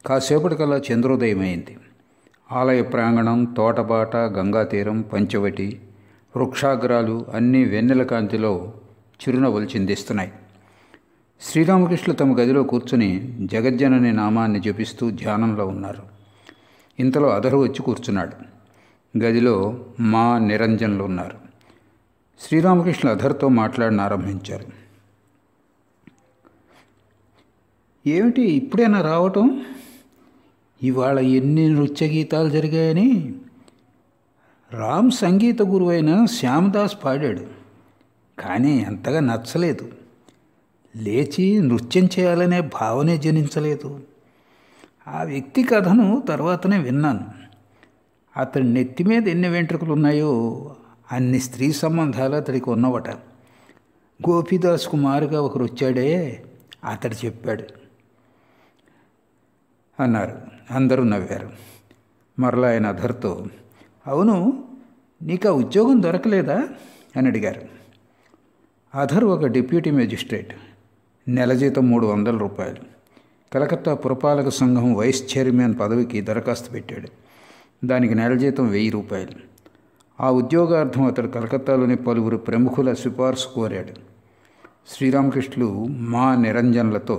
కాసేపటికల్లా చంద్రోదయం అయింది. ఆలయ ప్రాంగణం, తోటబాట, గంగాతీరం, పంచవటి, వృక్షాగ్రాలు అన్నీ వెన్నెల కాంతిలో చిరునవ్వులు చిందిస్తున్నాయి. శ్రీరామకృష్ణులు తమ గదిలో కూర్చుని జగజ్జనని నామాన్ని జపిస్తూ ధ్యానంలో ఉన్నారు. ఇంతలో అధరు వచ్చి కూర్చున్నాడు. గదిలో మా నిరంజన్లు ఉన్నారు. శ్రీరామకృష్ణులు అధర్తో మాట్లాడిన ఆరంభించారు. ఏమిటి ఇప్పుడైనా రావటం? ఇవాళ ఎన్ని నృత్య గీతాలు జరిగాయని. రామ్ సంగీత గురువైన శ్యామదాస్ పాడాడు, కానీ అంతగా నచ్చలేదు. లేచి నృత్యం చేయాలనే భావనే జనించలేదు. ఆ వ్యక్తి కథను తర్వాతనే విన్నాను. అతడి నెత్తి మీద ఎన్ని వెంట్రుకలు ఉన్నాయో అన్ని స్త్రీ సంబంధాలు అతడికి ఉన్నవట. గోపీదాస్ కుమారుగా ఒకరు వచ్చాడే, అతడు చెప్పాడు అన్నారు. అందరూ నవ్వారు. మరలా ఆయన అధర్తో, అవును, నీకు ఆ ఉద్యోగం దొరకలేదా అని అడిగారు. అధర్ ఒక డిప్యూటీ మెజిస్ట్రేట్, నెల జీతం 300 రూపాయలు. కలకత్తా పురపాలక సంఘం వైస్ చైర్మన్ పదవికి దరఖాస్తు పెట్టాడు. దానికి నెల జీతం 1000 రూపాయలు. ఆ ఉద్యోగార్థం అతడు కలకత్తాలోని పలువురు ప్రముఖుల సిఫార్సు కోరాడు. శ్రీరామకృష్ణులు మా నిరంజన్లతో,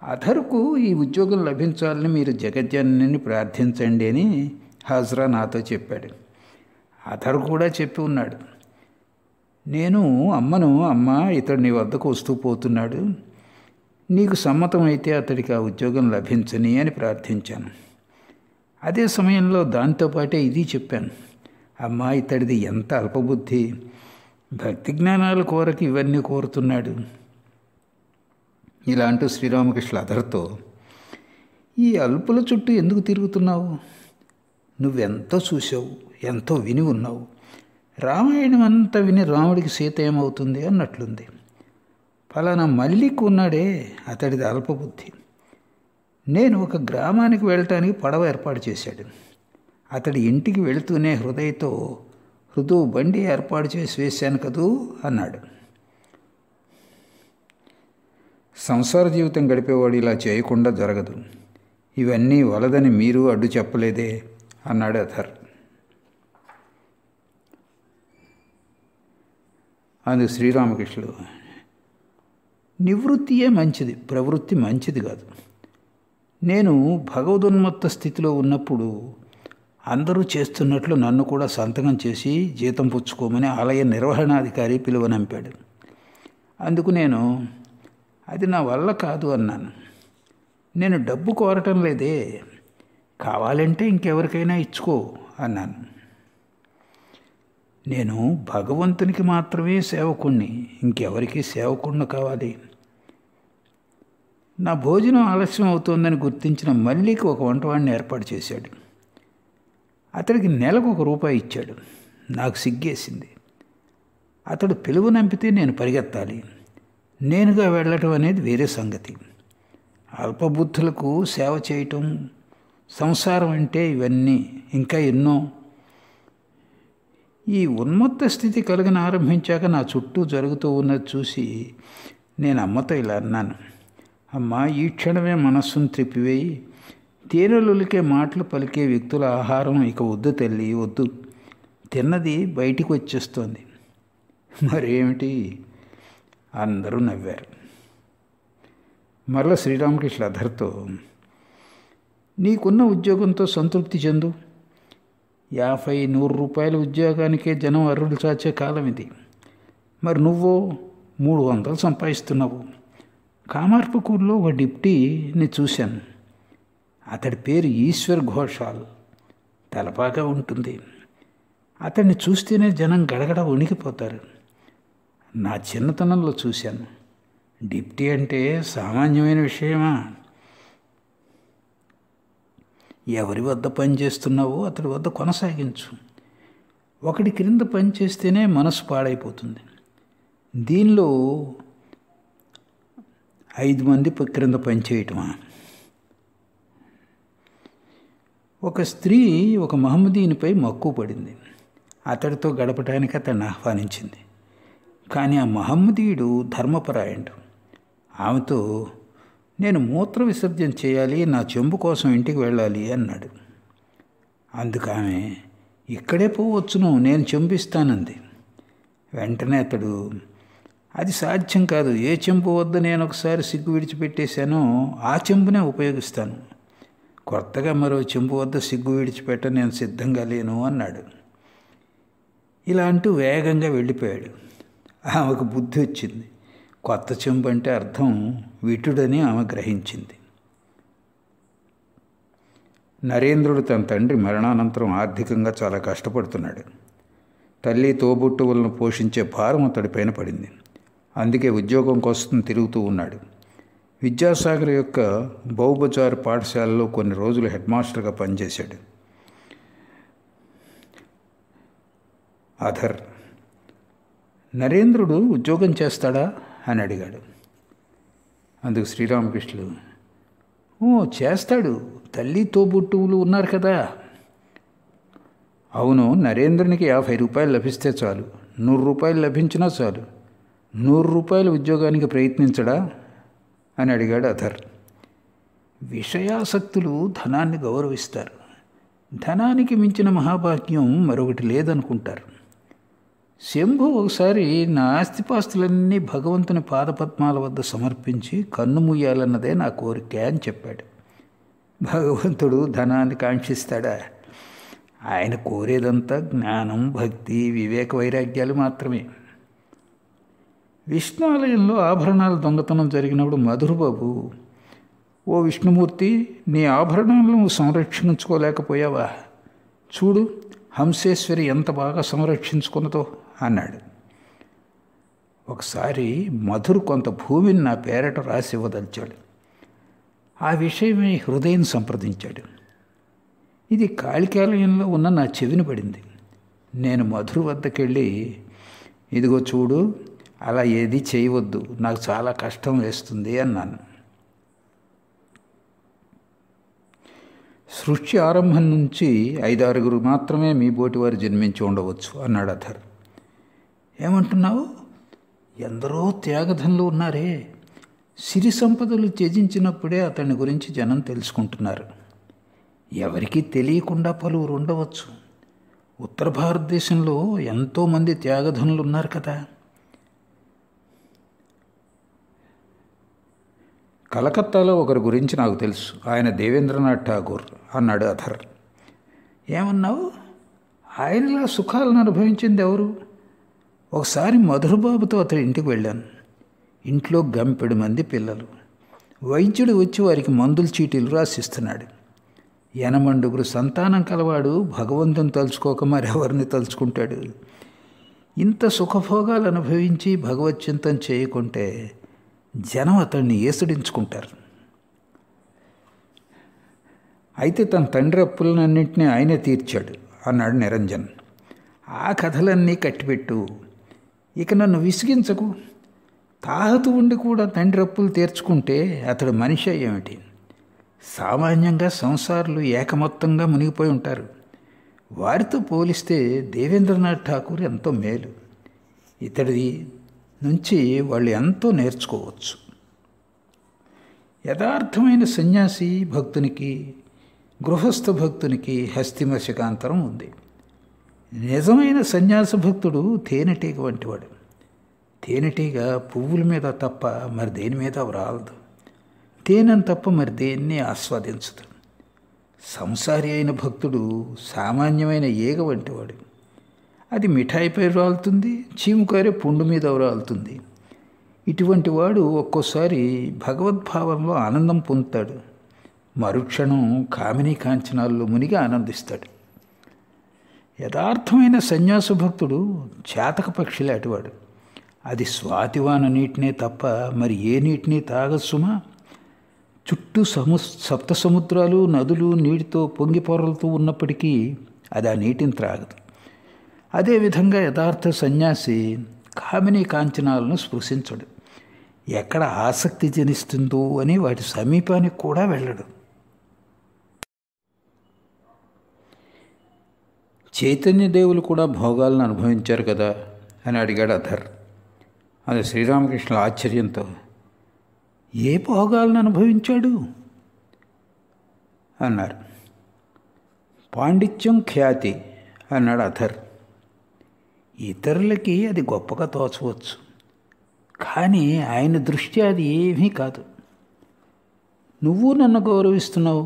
అధర్కు ఈ ఉద్యోగం లభించాలని మీరు జగజ్జనని ప్రార్థించండి అని హాజ్రా నాతో చెప్పాడు. అధర్ కూడా చెప్పి ఉన్నాడు. నేను అమ్మను, అమ్మ, ఇతడు నీ వద్దకు వస్తూ పోతున్నాడు, నీకు సమ్మతమైతే అతడికి ఆ ఉద్యోగం లభించని అని ప్రార్థించాను. అదే సమయంలో దాంతోపాటే ఇది చెప్పాను, అమ్మ, ఇతడిది ఎంత అల్పబుద్ధి, భక్తి జ్ఞానాల కోరకు ఇవన్నీ కోరుతున్నాడు. ఇలా అంటూ శ్రీరామకృష్ణ అధర్తో, ఈ అల్పుల చుట్టూ ఎందుకు తిరుగుతున్నావు? నువ్వెంతో చూసావు, ఎంతో విని ఉన్నావు. రామాయణం అంతా విని రాముడికి సీత ఏమవుతుంది అన్నట్లుంది. ఫలానా మల్లిక్ ఉన్నాడే, అతడిది అల్పబుద్ధి. నేను ఒక గ్రామానికి వెళ్ళటానికి పడవ ఏర్పాటు చేశాడు. అతడి ఇంటికి వెళుతూనే హృదయ బండి ఏర్పాటు చేసి వేశాను కదూ అన్నాడు. సంసార జీవితం గడిపేవాడు ఇలా చేయకుండా జరగదు. ఇవన్నీ వలదని మీరు అడ్డు చెప్పలేదే అన్నాడు అధర్. అందు శ్రీరామకృష్ణుడు, నివృత్తియే మంచిది, ప్రవృత్తి మంచిది కాదు. నేను భగవదోన్మత్త స్థితిలో ఉన్నప్పుడు అందరూ చేస్తున్నట్లు నన్ను కూడా సంతకం చేసి జీతం పుచ్చుకోమని ఆలయ నిర్వహణాధికారి పిలువనంపాడు. అందుకు నేను అది నా వల్ల కాదు అన్నాను. నేను డబ్బు కోరటం లేదే, కావాలంటే ఇంకెవరికైనా ఇచ్చుకో అన్నాను. నేను భగవంతునికి మాత్రమే సేవకుణ్ణి, ఇంకెవరికి సేవకుణ్ణి కావాలి? నా భోజనం ఆలస్యం అవుతోందని గుర్తించిన మల్లికి ఒక వంటవాడిని ఏర్పాటు చేశాడు. అతడికి నెలకు ₹1 ఇచ్చాడు. నాకు సిగ్గేసింది. అతడు పిలువనంపితే నేను పరిగెత్తాలి, నేనుగా వెళ్ళటం అనేది వేరే సంగతి. అల్పబుద్ధులకు సేవ చేయటం, సంసారం అంటే ఇవన్నీ ఇంకా ఎన్నో. ఈ ఉన్మత్త స్థితి కలిగిన ఆరంభించాక నా చుట్టూ జరుగుతూ ఉన్నది చూసి నేను అమ్మతో ఇలా అన్నాను, అమ్మ, ఈ క్షణమే మనస్సును త్రిప్పివేయి, తేనెలులికే మాటలు పలికే వ్యక్తుల ఆహారం ఇక వద్దు తల్లి, వద్దు. తిన్నది బయటికి వచ్చేస్తోంది. మరేమిటి? అందరూ నవ్వారు. మరల శ్రీరామకృష్ణ అధర్తో, నీకున్న ఉద్యోగంతో సంతృప్తి చెందు. 50-100 రూపాయల ఉద్యోగానికే జనం అర్రులు చాచే కాలం ఇది. మరి నువ్వో 300 సంపాదిస్తున్నావు. కామార్పకూర్లో ఒక డిప్టీని చూశాను. అతడి పేరు ఈశ్వర్ ఘోషాల్. తలపాగా ఉంటుంది. అతన్ని చూస్తేనే జనం గడగడ వణికిపోతారు. నా చిన్నతనంలో చూశాను. డిప్టీ అంటే సామాన్యమైన విషయమా? ఎవరి వద్ద పనిచేస్తున్నావో అతడి వద్ద కొనసాగించు. ఒకటి క్రింద పనిచేస్తేనే మనసు పాడైపోతుంది. దీనిలో 5 మంది క్రింద పనిచేయటమా? ఒక స్త్రీ ఒక మహమ్మదీనిపై మక్కువ పడింది. అతడితో గడపడానికి అతన్ని ఆహ్వానించింది. కానీ ఆ మహమ్మదీయుడు ధర్మపరాయణుడు. ఆమెతో, నేను మూత్ర విసర్జన చేయాలి, నా చెంబు కోసం ఇంటికి వెళ్ళాలి అన్నాడు. అందుకు ఆమె, ఇక్కడే పోవచ్చును, నేను చెంపిస్తానంది. వెంటనే అతడు, అది సాధ్యం కాదు, ఏ చెంపు వద్ద నేను ఒకసారి సిగ్గు విడిచిపెట్టేశానో ఆ చెంపునే ఉపయోగిస్తాను. కొత్తగా మరో చెంపు వద్ద సిగ్గు విడిచిపెట్ట నేను సిద్ధంగా లేను అన్నాడు. ఇలా అంటూ వేగంగా వెళ్ళిపోయాడు. ఆమెకు బుద్ధి వచ్చింది. కొత్త చెంపు అంటే అర్థం విటుడని ఆమె గ్రహించింది. నరేంద్రుడు తన తండ్రి మరణానంతరం ఆర్థికంగా చాలా కష్టపడుతున్నాడు. తల్లి తోబుట్టువులను పోషించే భారం అతడిపైన పడింది. అందుకే ఉద్యోగం కోసం తిరుగుతూ ఉన్నాడు. విద్యాసాగర్ యొక్క బౌబజార్ పాఠశాలలో కొన్ని రోజులు హెడ్ మాస్టర్గా పనిచేశాడు. అధర్, నరేంద్రుడు ఉద్యోగం చేస్తాడా అని అడిగాడు. అందుకు శ్రీరామకృష్ణులు, ఓ చేస్తాడు, తల్లి తోబుట్టువులు ఉన్నారు కదా. అవును, నరేంద్రునికి 50 రూపాయలు లభిస్తే చాలు, 100 రూపాయలు లభించినా చాలు, 100 రూపాయల ఉద్యోగానికి ప్రయత్నించడా అని అడిగాడు అధర్. విషయాసక్తులు ధనాన్ని గౌరవిస్తారు. ధనానికి మించిన మహాభాగ్యం మరొకటి లేదనుకుంటారు. శంభు ఒకసారి నా ఆస్తిపాస్తులన్నీ భగవంతుని పాదపద్మాల వద్ద సమర్పించి కన్ను మూయాలన్నదే నా కోరిక అని చెప్పాడు. భగవంతుడు ధనాన్ని కాంక్షిస్తాడా? ఆయన కోరేదంతా జ్ఞానం, భక్తి, వివేక వైరాగ్యాలు మాత్రమే. విష్ణు ఆలయంలో ఆభరణాల దొంగతనం జరిగినప్పుడు మధురబాబు, ఓ విష్ణుమూర్తి, నీ ఆభరణాలను సంరక్షించుకోలేకపోయావా? చూడు, హంసేశ్వరి ఎంత బాగా సంరక్షించుకున్నదో అన్నాడు. ఒకసారి మధురు కొంత భూమిని నా పేరట రాసి ఇవ్వదలిచాడు. ఆ విషయమై హృదయం సంప్రదించాడు. ఇది కాళికాలయంలో ఉన్న నా చెవిని పడింది. నేను మధురు వద్దకెళ్ళి, ఇదిగో చూడు, అలా ఏది చేయవద్దు, నాకు చాలా కష్టం వేస్తుంది అన్నాను. సృష్టి ఆరంభం నుంచి 5-6 మాత్రమే మీ బోటివారు జన్మించి ఉండవచ్చు అన్నాడు అధర్. ఏమంటున్నావు? ఎందరో త్యాగధనులు ఉన్నారే. సిరి సంపదలు త్యజించినప్పుడే అతని గురించి జనం తెలుసుకుంటున్నారు. ఎవరికీ తెలియకుండా పలువురు ఉండవచ్చు. ఉత్తర భారతదేశంలో ఎంతోమంది త్యాగధనులు ఉన్నారు కదా. కలకత్తాలో ఒకరి గురించి నాకు తెలుసు, ఆయన దేవేంద్రనాథ్ ఠాగూర్ అన్నాడు అధర్. ఏమన్నావు? ఆయనలా సుఖాలను అనుభవించింది ఎవరు? ఒకసారి మధురబాబుతో అతడి ఇంటికి వెళ్ళాను. ఇంట్లో గంపెడు మంది పిల్లలు. వైద్యుడు వచ్చి వారికి మందుల చీటీలు రాసిస్తున్నాడు. 80 సంతానం కలవాడు భగవంతుని తలుచుకోక మరెవరిని తలుచుకుంటాడు? ఇంత సుఖభోగాలు అనుభవించి భగవచ్చింతం చేయకుంటే జనం అతన్ని ఏసుడించుకుంటారు. అయితే తన తండ్రి అప్పులన్నింటినీ ఆయనే తీర్చాడు అన్నాడు నిరంజన్. ఆ కథలన్నీ కట్టిపెట్టు, ఇక నన్ను విసిగించకు. తాహతు ఉండి కూడా తండ్రి అప్పులు తీర్చుకుంటే అతడు మనిషి ఏమిటి? సామాన్యంగా సంసారులు ఏకమొత్తంగా మునిగిపోయి ఉంటారు. వారితో పోలిస్తే దేవేంద్రనాథ్ ఠాకూర్ ఎంతో మేలు. ఇతడి నుంచి వాళ్ళు ఎంతో నేర్చుకోవచ్చు. యథార్థమైన సన్యాసి భక్తునికి, గృహస్థ భక్తునికి హస్తిమశకాంతరం ఉంది. నిజమైన సన్యాస భక్తుడు తేనెటీగ వంటివాడు. తేనెటీగ పువ్వుల మీద తప్ప మరి దేని మీద రాలదు. తేనెను తప్ప మరి దేన్ని ఆస్వాదించదు. సంసారి అయిన భక్తుడు సామాన్యమైన ఈగ వంటివాడు. అది మిఠాయిపై రాలుతుంది, చీముకారే పుండు మీద రాలుతుంది. ఇటువంటి వాడు ఒక్కోసారి భగవద్భావంలో ఆనందం పొందుతాడు, మరుక్షణం కామినీ కాంచనాల్లో మునిగి ఆనందిస్తాడు. యథార్థమైన సన్యాస భక్తుడు చేతక పక్షి లాంటివాడు. అది స్వాతివాన నీటినే తప్ప మరి ఏ నీటిని తాగదు సుమా. చుట్టూ సప్త సముద్రాలు, నదులు నీటితో పొంగి పొరలుతూ ఉన్నప్పటికీ అది ఆ నీటిని త్రాగదు. అదేవిధంగా యథార్థ సన్యాసి కామినీ కాంచనాలను స్పృశించడు. ఎక్కడ ఆసక్తి జనిస్తుందో అని వాటి సమీపానికి కూడా వెళ్ళడు. చైతన్యదేవులు కూడా భోగాలను అనుభవించారు కదా అని అడిగాడు అధర్. అది శ్రీరామకృష్ణుల ఆశ్చర్యంతో, ఏ భోగాలను అనుభవించాడు అన్నారు. పాండిత్యం, ఖ్యాతి అన్నాడు అధర్. ఇతరులకి అది గొప్పగా తోచవచ్చు, కానీ ఆయన దృష్ట్యా అది ఏమీ కాదు. నువ్వు నన్ను గౌరవిస్తున్నావు,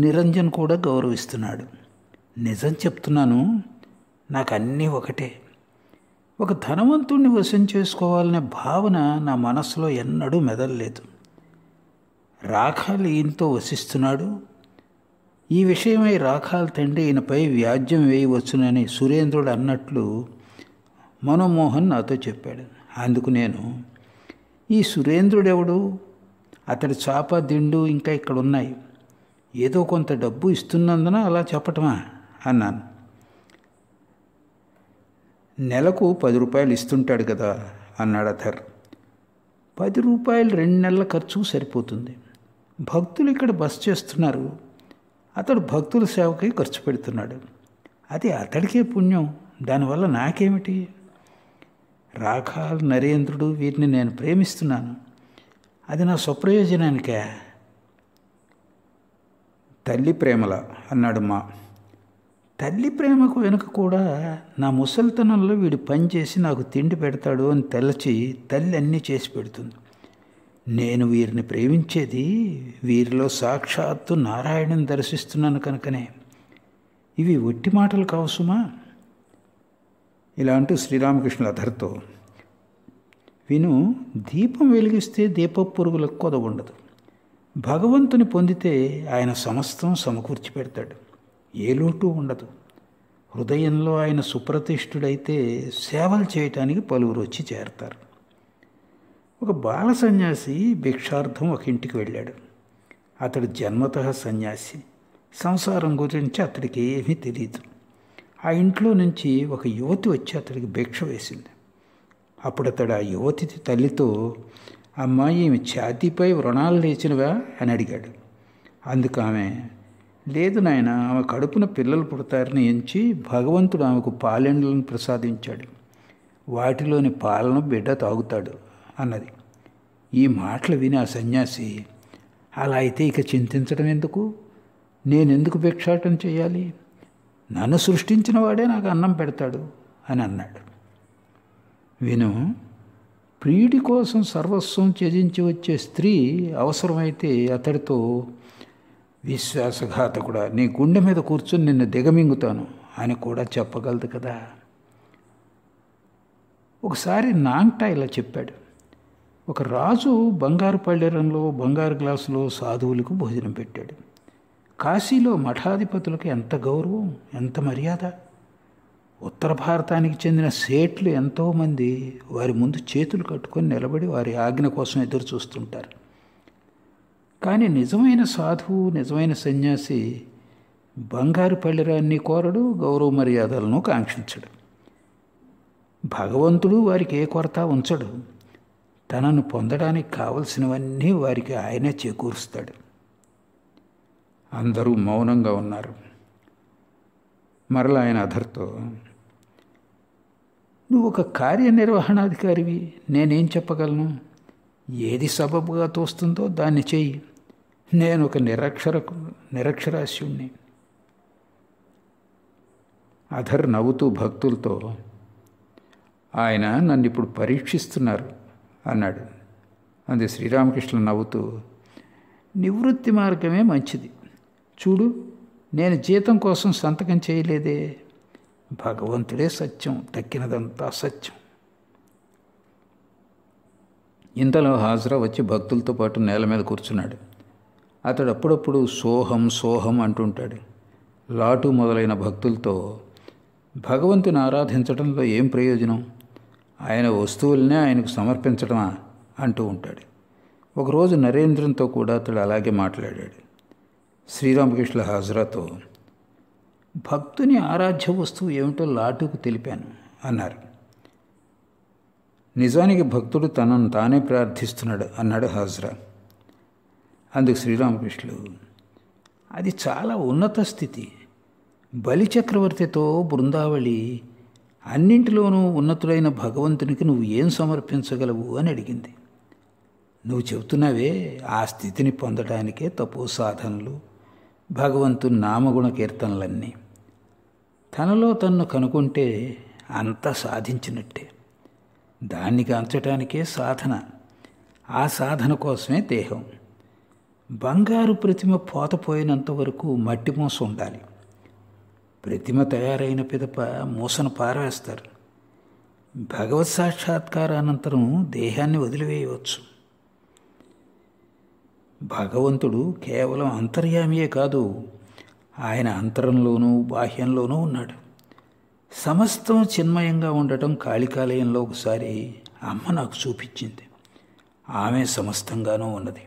నిరంజన్ కూడా గౌరవిస్తున్నాడు. నిజం చెప్తున్నాను, నాకు అన్నీ ఒకటే. ఒక ధనవంతుణ్ణి వశం చేసుకోవాలనే భావన నా మనసులో ఎన్నడూ మెదలలేదు. రాఖాల్ ఈయనతో వసిస్తున్నాడు. ఈ విషయమై రాఖాల్ తండ్రి ఈయనపై వ్యాజ్యం వేయవచ్చునని సురేంద్రుడు అన్నట్లు మనోమోహన్ నాతో చెప్పాడు. అందుకు నేను, ఈ సురేంద్రుడెవడు? అతడి చాప, దిండు ఇంకా ఇక్కడ ఉన్నాయి. ఏదో కొంత డబ్బు ఇస్తున్నందున అలా చెప్పటమా అన్నాను. నెలకు 10 రూపాయలు ఇస్తుంటాడు కదా అన్నాడు అధర్. రూపాయలు 2 నెలల ఖర్చు సరిపోతుంది. భక్తులు ఇక్కడ బస చేస్తున్నారు, అతడు భక్తుల సేవకై ఖర్చు పెడుతున్నాడు. అది అతడికే పుణ్యం, దానివల్ల నాకేమిటి? రాఖాల్, నరేంద్రుడు వీరిని నేను ప్రేమిస్తున్నాను, అది నా స్వప్రయోజనానికే. తల్లి ప్రేమలా అన్నాడు మా. తల్లి ప్రేమకు వెనుక కూడా నా ముసలితనంలో వీడు పని చేసి నాకు తిండి పెడతాడు అని తలచి తల్లి అన్నీ చేసి పెడుతుంది. నేను వీరిని ప్రేమించేది వీరిలో సాక్షాత్తు నారాయణుని దర్శిస్తున్నాను కనుకనే. ఇవి ఒట్టి మాటలు కావసుమా? ఇలా అంటూ శ్రీరామకృష్ణుల అధర్తో, విను, దీపం వెలిగిస్తే దీపపు పురుగులకు కొదవుండదు. భగవంతుని పొందితే ఆయన సమస్తం సమకూర్చి పెడతాడు, ఏ లోటు ఉండదు. హృదయంలో ఆయన సుప్రతిష్ఠుడైతే సేవలు చేయటానికి పలువురు వచ్చి చేరతారు. ఒక బాల సన్యాసి భిక్షార్థం ఒక ఇంటికి వెళ్ళాడు. అతడు జన్మతః సన్యాసి, సంసారం గురించి అతడికి ఏమీ తెలియదు. ఆ ఇంట్లో నుంచి ఒక యువతి వచ్చి అతడికి భిక్ష వేసింది. అప్పుడు అతడు ఆ యువతి తల్లితో, అమ్మాయి, ఈమె ఛాతీపై వ్రణాలు లేచినవా అని అడిగాడు. అందుకు ఆమె, లేదు నాయన, ఆమె కడుపున పిల్లలు పుడతారని ఎంచి భగవంతుడు ఆమెకు పాలెండ్లను ప్రసాదించాడు, వాటిలోని పాలను బిడ్డ తాగుతాడు అన్నది. ఈ మాటలు విని ఆ సన్యాసి, అలా అయితే ఇక చింతించడం ఎందుకు, నేనెందుకు భిక్షాటం చేయాలి, నన్ను సృష్టించిన వాడే నాకు అన్నం పెడతాడు అని అన్నాడు. విను, ప్రియుడి కోసం సర్వస్వం త్యజించి వచ్చే స్త్రీ అవసరమైతే అతడితో, విశ్వాసఘాతకుడా, నీ గుండె మీద కూర్చొని నిన్ను దిగమింగుతాను అని కూడా చెప్పగలదు కదా. ఒకసారి నాంగ్టా ఇలా చెప్పాడు. ఒక రాజు బంగారు పళ్ళెరంలో బంగారు గ్లాసులో సాధువులకు భోజనం పెట్టాడు. కాశీలో మఠాధిపతులకు ఎంత గౌరవం, ఎంత మర్యాద. ఉత్తర భారతానికి చెందిన సేట్లు ఎంతోమంది వారి ముందు చేతులు కట్టుకొని నిలబడి వారి ఆజ్ఞ కోసం ఎదురు చూస్తుంటారు. కానీ నిజమైన సాధువు, నిజమైన సన్యాసి బంగారు పళ్ళెరాన్ని కోరడు, గౌరవ మర్యాదలను కాంక్షించడు. భగవంతుడు వారికి ఏ కొరత ఉంచడు. తనను పొందడానికి కావలసినవన్నీ వారికి ఆయనే చేకూరుస్తాడు. అందరూ మౌనంగా ఉన్నారు. మరలా ఆయన అధర్తో, నువ్వు ఒక కార్యనిర్వహణాధికారివి, నేనేం చెప్పగలను? ఏది సబబుగా తోస్తుందో దాన్ని చెయ్యి. నేను ఒక నిరక్షరాస్యుణ్ణి. అధర్ నవ్వుతూ భక్తులతో, ఆయన నన్ను ఇప్పుడు పరీక్షిస్తున్నారు అన్నాడు. అంది శ్రీరామకృష్ణ నవ్వుతూ, నివృత్తి మార్గమే మంచిది. చూడు, నేను జీతం కోసం సంతకం చేయలేదే. భగవంతుడే సత్యం, తక్కినదంతా సత్యం. ఇంతలో హాజరా వచ్చి భక్తులతో పాటు నేల మీద కూర్చున్నాడు. అతడు అప్పుడప్పుడు సోహం సోహం అంటుంటాడు. లాటు మొదలైన భక్తులతో, భగవంతుని ఆరాధించడంలో ఏం ప్రయోజనం, ఆయన వస్తువులనే ఆయనకు సమర్పించడమా అంటూ ఉంటాడు. ఒకరోజు నరేంద్రంతో కూడా అతడు అలాగే మాట్లాడాడు. శ్రీరామకృష్ణ హాజరాతో, భక్తుని ఆరాధ్య వస్తువు ఏమిటో లాటుకు తెలిపాను అన్నారు. నిజానికి భక్తుడు తనను తానే ప్రార్థిస్తున్నాడు అన్నాడు హాజరా. అందుకు శ్రీరామకృష్ణులు, అది చాలా ఉన్నత స్థితి. బలిచక్రవర్తితో బృందావళి అన్నింటిలోనూ ఉన్నతుడైన భగవంతునికి నువ్వు ఏం సమర్పించగలవు అని అడిగింది. నువ్వు చెబుతున్నావే, ఆ స్థితిని పొందడానికే తపో సాధనలు, భగవంతుని నామగుణ కీర్తనలన్నీ. తనలో తన్ను కనుక్కుంటే అంతా సాధించినట్టే. దాన్ని కాంచటానికే సాధన. ఆ సాధన కోసమే దేహం. బంగారు ప్రతిమ పోతపోయినంత వరకు మట్టి మూస ఉండాలి. ప్రతిమ తయారైన పిదప మూసను పారవేస్తారు. భగవత్ సాక్షాత్కారానంతరం దేహాన్ని వదిలివేయవచ్చు. భగవంతుడు కేవలం అంతర్యామియే కాదు, ఆయన అంతరంలోనూ బాహ్యంలోనూ ఉన్నాడు. సమస్తం చిన్మయంగా ఉండటం కాళికాలయంలో ఒకసారి అమ్మ నాకు చూపించింది. ఆమె సమస్తంగానూ ఉన్నది.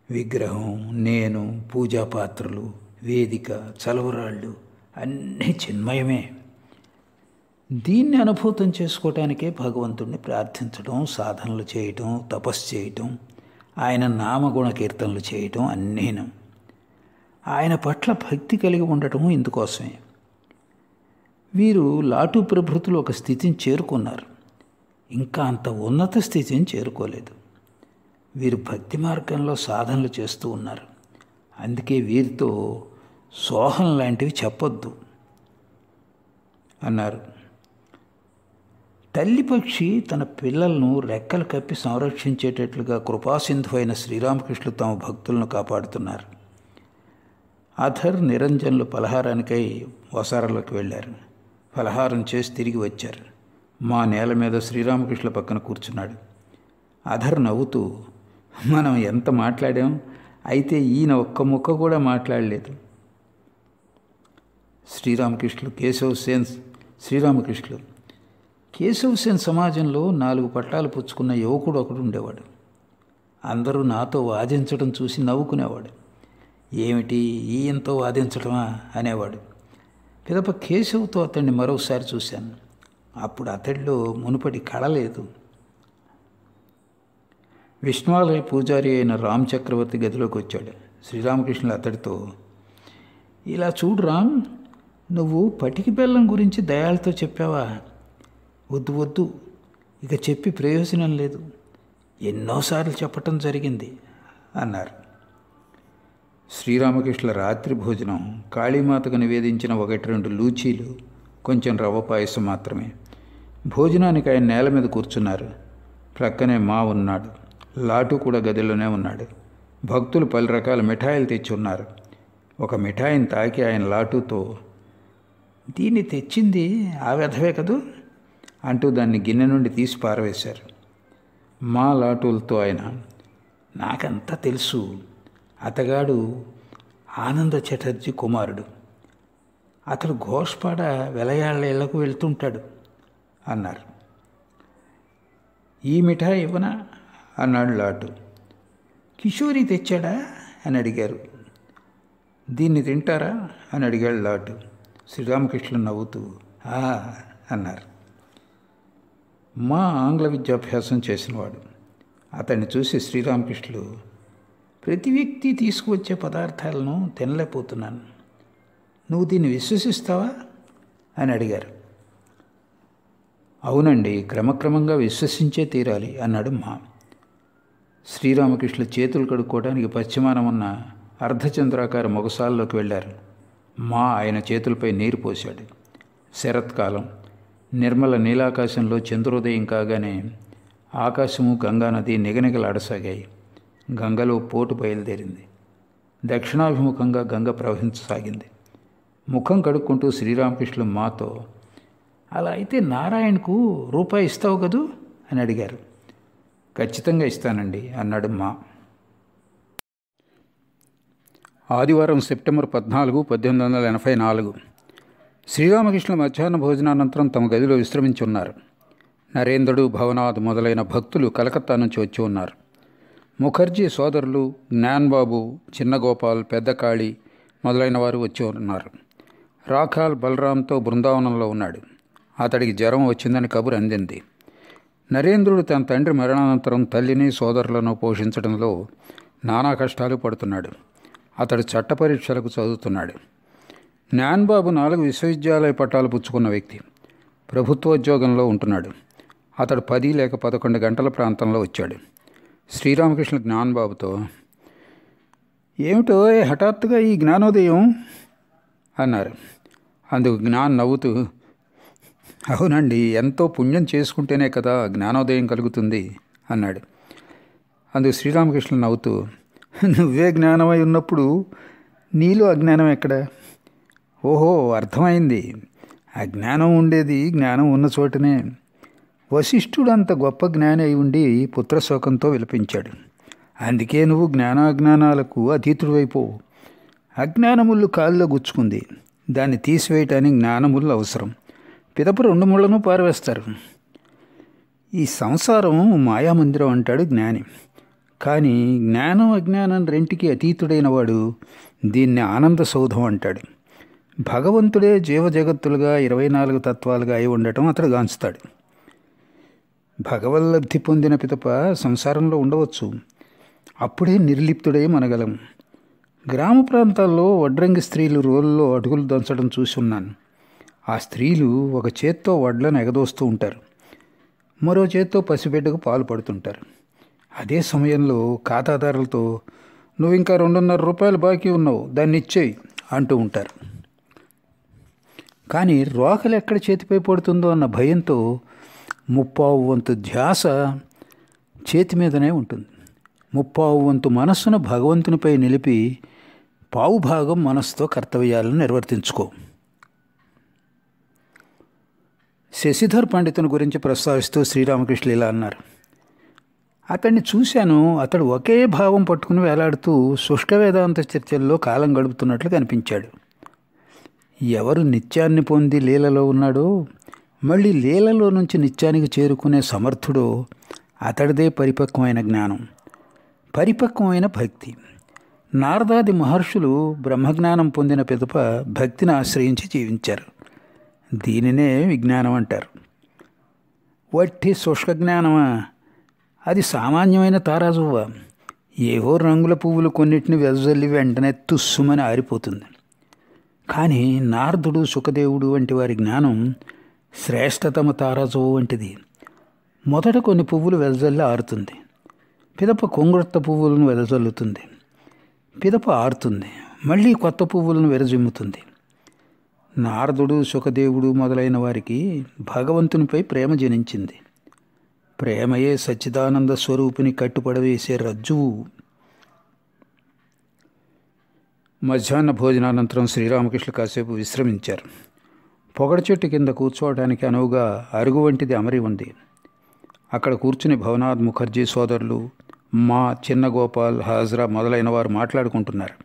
విగ్రహం, నేను, పూజాపాత్రలు, వేదిక, చలవరాళ్ళు అన్నీ చిన్మయమే. దీన్ని అనుభూతం చేసుకోవటానికే భగవంతుడిని ప్రార్థించడం, సాధనలు చేయటం, తపస్సు చేయటం, ఆయన నామగుణ కీర్తనలు చేయటం అన్నీను. ఆయన పట్ల భక్తి కలిగి ఉండటం ఇందుకోసమే. వీరు లాటు ప్రభృతులు ఒక స్థితిని చేరుకున్నారు, ఇంకా అంత ఉన్నత స్థితిని చేరుకోలేదు. వీరు భక్తి మార్గంలో సాధనలు చేస్తూ ఉన్నారు. అందుకే వీరితో సోహం లాంటివి చెప్పొద్దు అన్నారు. తల్లి పక్షి తన పిల్లలను రెక్కలు కప్పి సంరక్షించేటట్లుగా కృపాసింధు అయిన శ్రీరామకృష్ణులు తమ భక్తులను కాపాడుతున్నారు. అధర్, నిరంజన్లు పలహారానికై వసారాలోకి వెళ్ళారు. పలహారం చేసి తిరిగి వచ్చారు. మా నేల మీద శ్రీరామకృష్ణుల పక్కన కూర్చున్నాడు. అధర్ నవ్వుతూ, మనం ఎంత మాట్లాడాం, అయితే ఈయన ఒక్క ముక్క కూడా మాట్లాడలేదు. శ్రీరామకృష్ణులు కేశవ్ సేన్ సమాజంలో 4 పట్టాలు పుచ్చుకున్న యువకుడు ఒకడు ఉండేవాడు. అందరూ నాతో వాదించడం చూసి నవ్వుకునేవాడు. ఏమిటి ఈయంతో వాదించడమా అనేవాడు. పిదప కేశవ్తో అతన్ని మరోసారి చూశాను. అప్పుడు అతడిలో మునుపటి కళ లేదు. విష్ణువాలయ పూజారి అయిన రామ్ చక్రవర్తి గదిలోకి వచ్చాడు. శ్రీరామకృష్ణులు అతడితో, ఇలా చూడు రామ్, నువ్వు పటికి బెల్లం గురించి దయాలతో చెప్పావా? వద్దు, ఇక చెప్పి ప్రయోజనం లేదు, ఎన్నోసార్లు చెప్పటం జరిగింది అన్నారు. శ్రీరామకృష్ణుల రాత్రి భోజనం కాళీమాతకు నివేదించిన 1-2 లూచీలు, కొంచెం రవ్వ పాయసం మాత్రమే. భోజనానికి ఆయన నేల మీద కూర్చున్నారు. ప్రక్కనే మా ఉన్నాడు. లాటు కూడా గదిలోనే ఉన్నాడు. భక్తులు పలు రకాల మిఠాయిలు తెచ్చి ఉన్నారు. ఒక మిఠాయిని తాకి ఆయన లాటుతో, దీన్ని తెచ్చింది ఆ వెధవే కదూ అంటూ దాన్ని గిన్నె నుండి తీసి పారవేశారు. మా లాటులతో ఆయన, నాకంతా తెలుసు, అతగాడు ఆనంద చటర్జీ కుమారుడు, అతడు ఘోష్పాడ వెలయాళ్ళ ఇళ్లకు వెళ్తుంటాడు అన్నారు. ఈ మిఠాయి ఇవ్వనా అన్నాడు లాటు. కిషోరి తెచ్చాడా అని అడిగారు. దీన్ని తింటారా అని అడిగాడు లాటు. శ్రీరామకృష్ణులు నవ్వుతూ అన్నారు. మా ఆంగ్ల విద్యాభ్యాసం చేసినవాడు. అతన్ని చూసి శ్రీరామకృష్ణులు, ప్రతి వ్యక్తి తీసుకువచ్చే పదార్థాలను తినలేకపోతున్నాను, నువ్వు దీన్ని విశ్వసిస్తావా అని అడిగారు. అవునండి, క్రమక్రమంగా విశ్వసించే తీరాలి అన్నాడు మా. శ్రీరామకృష్ణులు చేతులు కడుక్కోవడానికి పశ్చిమాన ఉన్న అర్ధచంద్రాకార మొగసాల్లోకి వెళ్ళారు. మా ఆయన చేతులపై నీరు పోశాడు. శరత్కాలం, నిర్మల నీలాకాశంలో చంద్రోదయం కాగానే ఆకాశము, గంగానది నిగనిగలాడసాగాయి. గంగలో పోటు బయలుదేరింది. దక్షిణాభిముఖంగా గంగ ప్రవహించసాగింది. ముఖం కడుక్కుంటూ శ్రీరామకృష్ణులు మాతో, అలా అయితే నారాయణకు రూపాయి ఇస్తావు కదూ అని అడిగారు. ఖచ్చితంగా ఇస్తానండి అన్నాడు మా. ఆదివారం సెప్టెంబర్ 14, 1884. శ్రీరామకృష్ణుల మధ్యాహ్న భోజనానంతరం తమ గదిలో విశ్రమించి ఉన్నారు. నరేంద్రుడు, భవనాథ్ మొదలైన భక్తులు కలకత్తా నుంచి వచ్చి ఉన్నారు. ముఖర్జీ సోదరులు జ్ఞాన్బాబు, చిన్నగోపాల్, పెద్దకాళి మొదలైన వారు వచ్చి ఉన్నారు. రాఖాల్ బలరాంతో బృందావనంలో ఉన్నాడు. అతడికి జ్వరం వచ్చిందని కబురు అందింది. నరేంద్రుడు తన తండ్రి మరణానంతరం తల్లిని, సోదరులను పోషించడంలో నానా కష్టాలు పడుతున్నాడు. అతడు చట్ట పరీక్షలకు చదువుతున్నాడు. జ్ఞాన్బాబు 4 విశ్వవిద్యాలయ పట్టాలు పుచ్చుకున్న వ్యక్తి. ప్రభుత్వోద్యోగంలో ఉంటున్నాడు. అతడు 10 లేక 11 గంటల ప్రాంతంలో వచ్చాడు. శ్రీరామకృష్ణ జ్ఞాన్బాబుతో, ఏమిటో హఠాత్తుగా ఈ జ్ఞానోదయం అన్నారు. అందుకు జ్ఞాన్ నవ్వుతూ, అవునండి, ఎంతో పుణ్యం చేసుకుంటేనే కదా జ్ఞానోదయం కలుగుతుంది అన్నాడు. అందుకు శ్రీరామకృష్ణ నవ్వుతూ, నువ్వే జ్ఞానమై ఉన్నప్పుడు నీలో అజ్ఞానం ఎక్కడ? ఓహో, అర్థమైంది. అజ్ఞానం ఉండేది జ్ఞానం ఉన్న చోటనే. వశిష్ఠుడు అంత గొప్ప జ్ఞాని అయి ఉండి పుత్రశోకంతో విలపించాడు. అందుకే నువ్వు జ్ఞానాజ్ఞానాలకు అతీతుడివైపోవు. అజ్ఞానముళ్ళు కాళ్ళలో గుచ్చుకుంది, దాన్ని తీసివేయటానికి జ్ఞానముళ్ళు అవసరం. పిదప 2 ముళ్లను పారవేస్తారు. ఈ సంసారం మాయామందిరం అంటాడు జ్ఞాని. కానీ జ్ఞానం అజ్ఞానం రెంటికి అతీతుడైన వాడు దీన్ని ఆనంద సౌధం అంటాడు. భగవంతుడే జీవజగత్తులుగా 24 తత్వాలుగా అయి ఉండటం అతడు గాంచుతాడు. భగవల్లబ్ధి పొందిన పిదప సంసారంలో ఉండవచ్చు. అప్పుడే నిర్లిప్తుడై మనగలం. గ్రామ ప్రాంతాల్లో వడ్రంగి స్త్రీలు రోల్లో అడుగులు దంచడం చూసి ఉన్నాను. ఆ స్త్రీలు ఒక చేత్తో వడ్లను ఎగదోస్తూ ఉంటారు, మరో చేత్తో పసిబిడ్డకు పాలు పడుతుంటారు. అదే సమయంలో ఖాతాదారులతో నువ్వు ఇంకా 2.5 రూపాయలు బాకీ ఉన్నావు, దాన్ని ఇచ్చేయి అంటూ ఉంటారు. కానీ రోకలు ఎక్కడ చేతిపై పడుతుందో అన్న భయంతో 1/4 వంతు ధ్యాస చేతి మీదనే ఉంటుంది. 1/4 వంతు మనస్సును భగవంతునిపై నిలిపి 1/4 భాగం మనస్సుతో కర్తవ్యాలను నిర్వర్తించుకో. శశిధర్ పండితుని గురించి ప్రస్తావిస్తూ శ్రీరామకృష్ణులు ఇలా అన్నారు. అతన్ని చూశాను. అతడు ఒకే భావం పట్టుకుని వేలాడుతూ శుష్క వేదాంత చర్చల్లో కాలం గడుపుతున్నట్లు కనిపించాడు. ఎవరు నిత్యాన్ని పొంది లీలలో ఉన్నాడో, మళ్ళీ లీలలో నుంచి నిత్యానికి చేరుకునే సమర్థుడో అతడిదే పరిపక్వమైన జ్ఞానం, పరిపక్వమైన భక్తి. నారదాది మహర్షులు బ్రహ్మజ్ఞానం పొందిన పిదప భక్తిని ఆశ్రయించి జీవించారు. దీనినే విజ్ఞానం అంటారు. వట్టి శుష్క జ్ఞానమా? అది సామాన్యమైన తారాజువ్వ. ఏవో రంగుల పువ్వులు కొన్నిటిని వెదజల్లి వెంటనే తుస్సుమని ఆరిపోతుంది. కానీ నారదుడు, సుఖదేవుడు వంటి వారి జ్ఞానం శ్రేష్టతమ తారాజువ్వ వంటిది. మొదట కొన్ని పువ్వులు వెదజల్లి ఆరుతుంది, పిదప కొంగుర్త పువ్వులను వెదజల్లుతుంది, పిదప ఆరుతుంది, మళ్ళీ కొత్త పువ్వులను విరజిమ్ముతుంది. నారదుడు, సుఖదేవుడు మొదలైన వారికి భగవంతునిపై ప్రేమ జనించింది. ప్రేమయే సచ్చిదానంద స్వరూపుని కట్టుపడవేసే రజ్జువు. మధ్యాహ్న భోజనానంతరం శ్రీరామకృష్ణ కాసేపు విశ్రమించారు. పొగడ చెట్టు కింద కూర్చోవడానికి అనువుగా అరుగు వంటిది అమరి ఉంది. అక్కడ కూర్చుని భవనాథ్ ముఖర్జీ సోదరులు, మా చిన్న గోపాల్, హాజరా మొదలైన వారు మాట్లాడుకుంటున్నారు.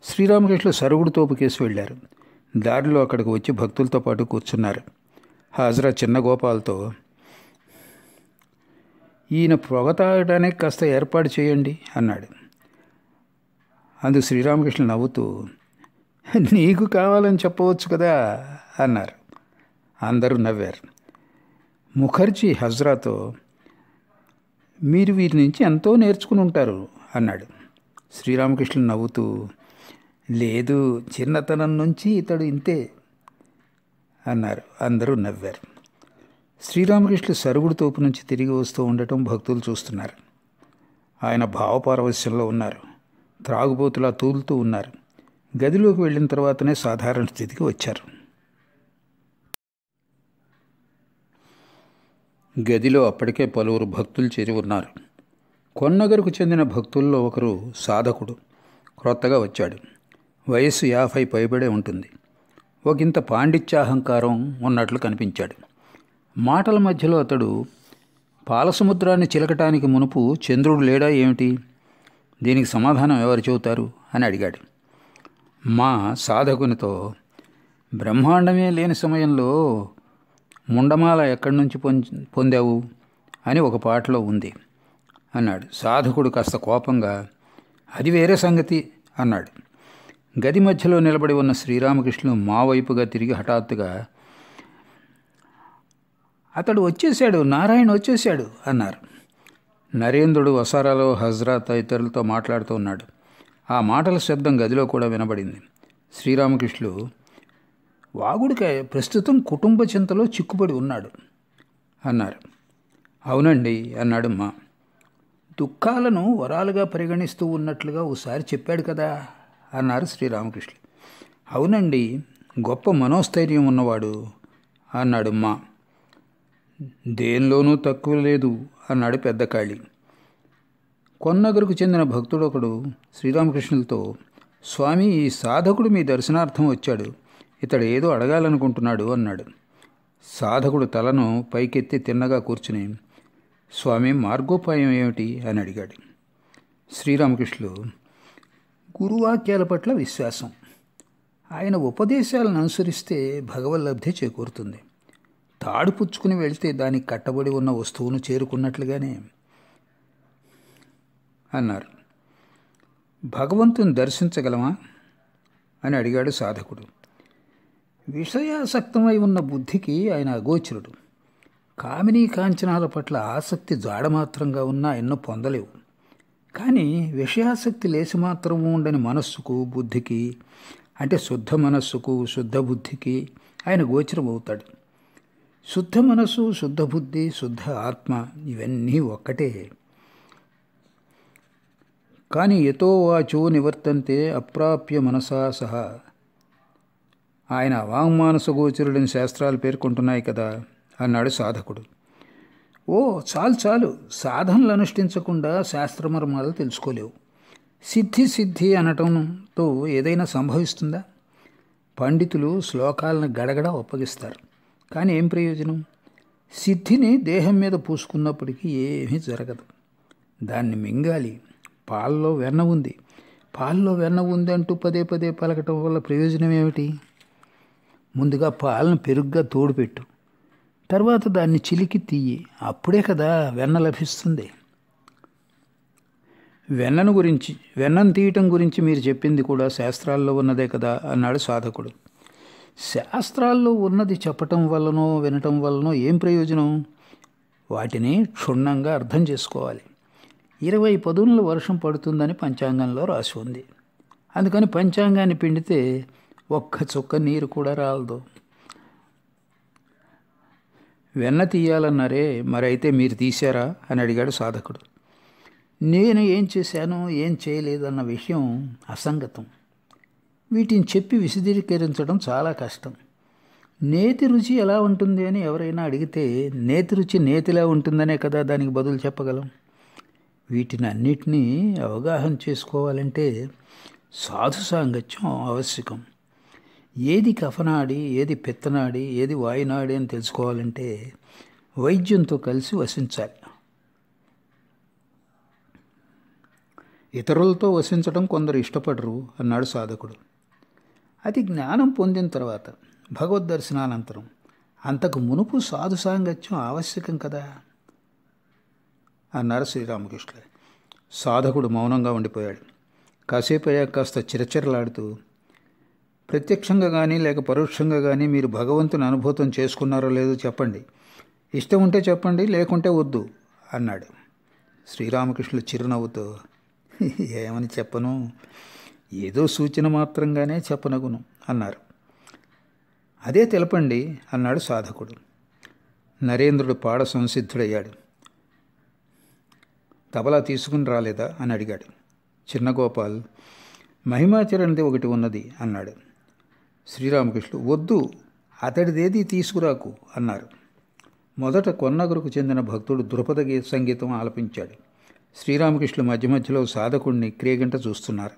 శ్రీరామకృష్ణులు సరుగుడు తోపు కేసి వెళ్ళారు. దారిలో అక్కడికి వచ్చి భక్తులతో పాటు కూర్చున్నారు. హాజరా చిన్న గోపాల్తో, ఈయన పొగ తాగడానికి కాస్త ఏర్పాటు చేయండి అన్నాడు. అందుకు శ్రీరామకృష్ణ నవ్వుతూ, నీకు కావాలని చెప్పవచ్చు కదా అన్నారు. అందరూ నవ్వారు. ముఖర్జీ హజ్రాతో, మీరు వీరి నుంచి ఎంతో నేర్చుకుని ఉంటారు అన్నాడు. శ్రీరామకృష్ణ నవ్వుతూ, లేదు, చిన్నతనం నుంచి ఇతడు ఇంతే అన్నారు. అందరూ నవ్వారు. శ్రీరామకృష్ణులు సరుగుడు తోపు నుంచి తిరిగి వస్తూ ఉండటం భక్తులు చూస్తున్నారు. ఆయన భావపారవశ్యంలో ఉన్నారు. త్రాగుబోతులా తూలుతూ ఉన్నారు. గదిలోకి వెళ్ళిన తర్వాతనే సాధారణ స్థితికి వచ్చారు. గదిలో అప్పటికే పలువురు భక్తులు చేరి ఉన్నారు. కొన్నగరుకు చెందిన భక్తుల్లో ఒకరు సాధకుడు క్రొత్తగా వచ్చాడు. వయస్సు 50 పైబడే ఉంటుంది. ఒకంత పాండిత్యాహంకారం ఉన్నట్లు కనిపించాడు. మాటల మధ్యలో అతడు, పాలసముద్రాన్ని చిలకటానికి మునుపు చంద్రుడు లేడా ఏమిటి? దీనికి సమాధానం ఎవరు చెబుతారు అని అడిగాడు. మా సాధకునితో, బ్రహ్మాండమే లేని సమయంలో ముండమాల ఎక్కడి నుంచి పొందావు అని ఒక పాటలో ఉంది అన్నాడు. సాధకుడు కాస్త కోపంగా, అది వేరే సంగతి అన్నాడు. గది మధ్యలో నిలబడి ఉన్న శ్రీరామకృష్ణులు మా వైపుగా తిరిగి హఠాత్తుగా, అతడు వచ్చేశాడు, నారాయణ వచ్చేశాడు అన్నారు. నరేంద్రుడు వసారాలో హజ్రా తదితరులతో మాట్లాడుతూ ఉన్నాడు. ఆ మాటల శబ్దం గదిలో కూడా వినబడింది. శ్రీరామకృష్ణులు, వాగుడికాయ ప్రస్తుతం కుటుంబ చింతలో చిక్కుపడి ఉన్నాడు అన్నారు. అవునండి అన్నాడు మా. దుఃఖాలను వరాలుగా పరిగణిస్తూ ఉన్నట్లుగా ఓసారి చెప్పాడు కదా అన్నారు శ్రీరామకృష్ణులు. అవునండి, గొప్ప మనోస్థైర్యం ఉన్నవాడు అన్నాడు మా. దేనిలోనూ తక్కువ లేదు అన్నాడు పెద్ద కాళి. కొన్నగరుకు చెందిన భక్తుడు ఒకడు శ్రీరామకృష్ణులతో, స్వామి, ఈ సాధకుడు మీ దర్శనార్థం వచ్చాడు, ఇతడు ఏదో అడగాలనుకుంటున్నాడు అన్నాడు. సాధకుడు తలను పైకెత్తి తిన్నగా కూర్చుని, స్వామి, మార్గోపాయం ఏమిటి అని అడిగాడు. శ్రీరామకృష్ణులు, గురువాక్యాల పట్ల విశ్వాసం. ఆయన ఉపదేశాలను అనుసరిస్తే భగవల్లబ్ధి చేకూరుతుంది. తాడు పుచ్చుకుని వెళ్తే దానికి కట్టబడి ఉన్న వస్తువును చేరుకున్నట్లుగానే అన్నారు. భగవంతుని దర్శించగలమా అని అడిగాడు సాధకుడు. విషయాసక్తమై ఉన్న బుద్ధికి ఆయన అగోచరుడు. కామినీ కాంచనాల పట్ల ఆసక్తి జాడమాత్రంగా ఉన్నా ఎన్నో పొందలేవు. కానీ విషయాసక్తి లేసి మాత్రము ఉండని మనస్సుకు, బుద్ధికి, అంటే శుద్ధ మనస్సుకు, శుద్ధ బుద్ధికి ఆయన గోచరమవుతాడు. శుద్ధ మనస్సు, శుద్ధ బుద్ధి, శుద్ధ ఆత్మ ఇవన్నీ ఒక్కటే. కానీ యతో వాచో నివర్తంతే అప్రాప్య మనసా సహా. ఆయన వాంగ్మానస గోచరుడని శాస్త్రాలు పేర్కొంటున్నాయి కదా అన్నాడు సాధకుడు. ఓ చాలు చాలు, సాధనలు అనుష్ఠించకుండా శాస్త్రమర్మాలు తెలుసుకోలేవు. సిద్ధి సిద్ధి అనటంతో ఏదైనా సంభవిస్తుందా? పండితులు శ్లోకాలను గడగడ ఒప్పగిస్తారు, కానీ ఏం ప్రయోజనం? సిద్ధిని దేహం మీద పూసుకున్నప్పటికీ ఏమీ జరగదు. దాన్ని మింగాలి. పాల్లో వెన్న ఉంది, పాల్లో వెన్న ఉంది అంటూ పదే పదే పలకటం వల్ల ప్రయోజనం ఏమిటి? ముందుగా పాలను పెరుగ్గా తోడుపెట్టు, తర్వాత దాన్ని చిలికి తీయి, అప్పుడే కదా వెన్న లభిస్తుంది. వెన్నను తీయటం గురించి మీరు చెప్పింది కూడా శాస్త్రాల్లో ఉన్నదే కదా అన్నాడు సాధకుడు. శాస్త్రాల్లో ఉన్నది చెప్పటం వల్లనో వినటం వల్లనో ఏం ప్రయోజనం? వాటిని క్షుణ్ణంగా అర్థం చేసుకోవాలి. 20 పదుల వర్షం పడుతుందని పంచాంగంలో రాసి ఉంది. అందుకని పంచాంగాన్ని పిండితే ఒక్క చుక్క నీరు కూడా రాలదు. వెన్న తీయాలన్నారే, మరైతే మీరు తీశారా అని అడిగాడు సాధకుడు. నేను ఏం చేశాను, ఏం చేయలేదన్న విషయం అసంగతం. వీటిని చెప్పి విశదీకరించడం చాలా కష్టం. నేతి రుచి ఎలా ఉంటుంది అని ఎవరైనా అడిగితే నేతి రుచి నేతిలా ఉంటుందనే కదా దానికి బదులు చెప్పగలం. వీటిని అన్నిటినీ అవగాహన చేసుకోవాలంటే సాధు సాంగత్యం ఆవశ్యకం. ఏది కఫనాడి, ఏది పిత్తనాడి, ఏది వాయునాడి అని తెలుసుకోవాలంటే వైద్యంతో కలిసి వసించాలి. ఇతరులతో వసించడం కొందరు ఇష్టపడరు అన్నాడు సాధకుడు. అది జ్ఞానం పొందిన తర్వాత, భగవద్ దర్శనానంతరం. అంతకు మునుపు సాధు సాంగత్యం ఆవశ్యకం కదా అన్నారు శ్రీరామకృష్ణులు. సాధకుడు మౌనంగా ఉండిపోయాడు. కాసేపు అయ్యాక కాస్త చిరచిరలాడుతూ, ప్రత్యక్షంగా కానీ లేక పరోక్షంగా కానీ మీరు భగవంతుని అనుభూతం చేసుకున్నారో లేదో చెప్పండి. ఇష్టం ఉంటే చెప్పండి, లేకుంటే వద్దు అన్నాడు. శ్రీరామకృష్ణులు చిరునవ్వుతో, ఏమని చెప్పను, ఏదో సూచన మాత్రంగానే చెప్పనగును అన్నారు. అదే తెలపండి అన్నాడు సాధకుడు. నరేంద్రుడు పాడ సంసిద్ధుడయ్యాడు. తబలా తీసుకుని రాలేదా అని అడిగాడు. చిన్నగోపాల్, మహిమాచరణది ఒకటి ఉన్నది అన్నాడు. శ్రీరామకృష్ణుడు, వద్దు, అతడిదేది తీసుకురాకు అన్నారు. మొదట కొన్నగరుకు చెందిన భక్తుడు ద్రుపద సంగీతం ఆలపించాడు. శ్రీరామకృష్ణులు మధ్య మధ్యలో సాధకుడిని క్రియగంట చూస్తున్నారు.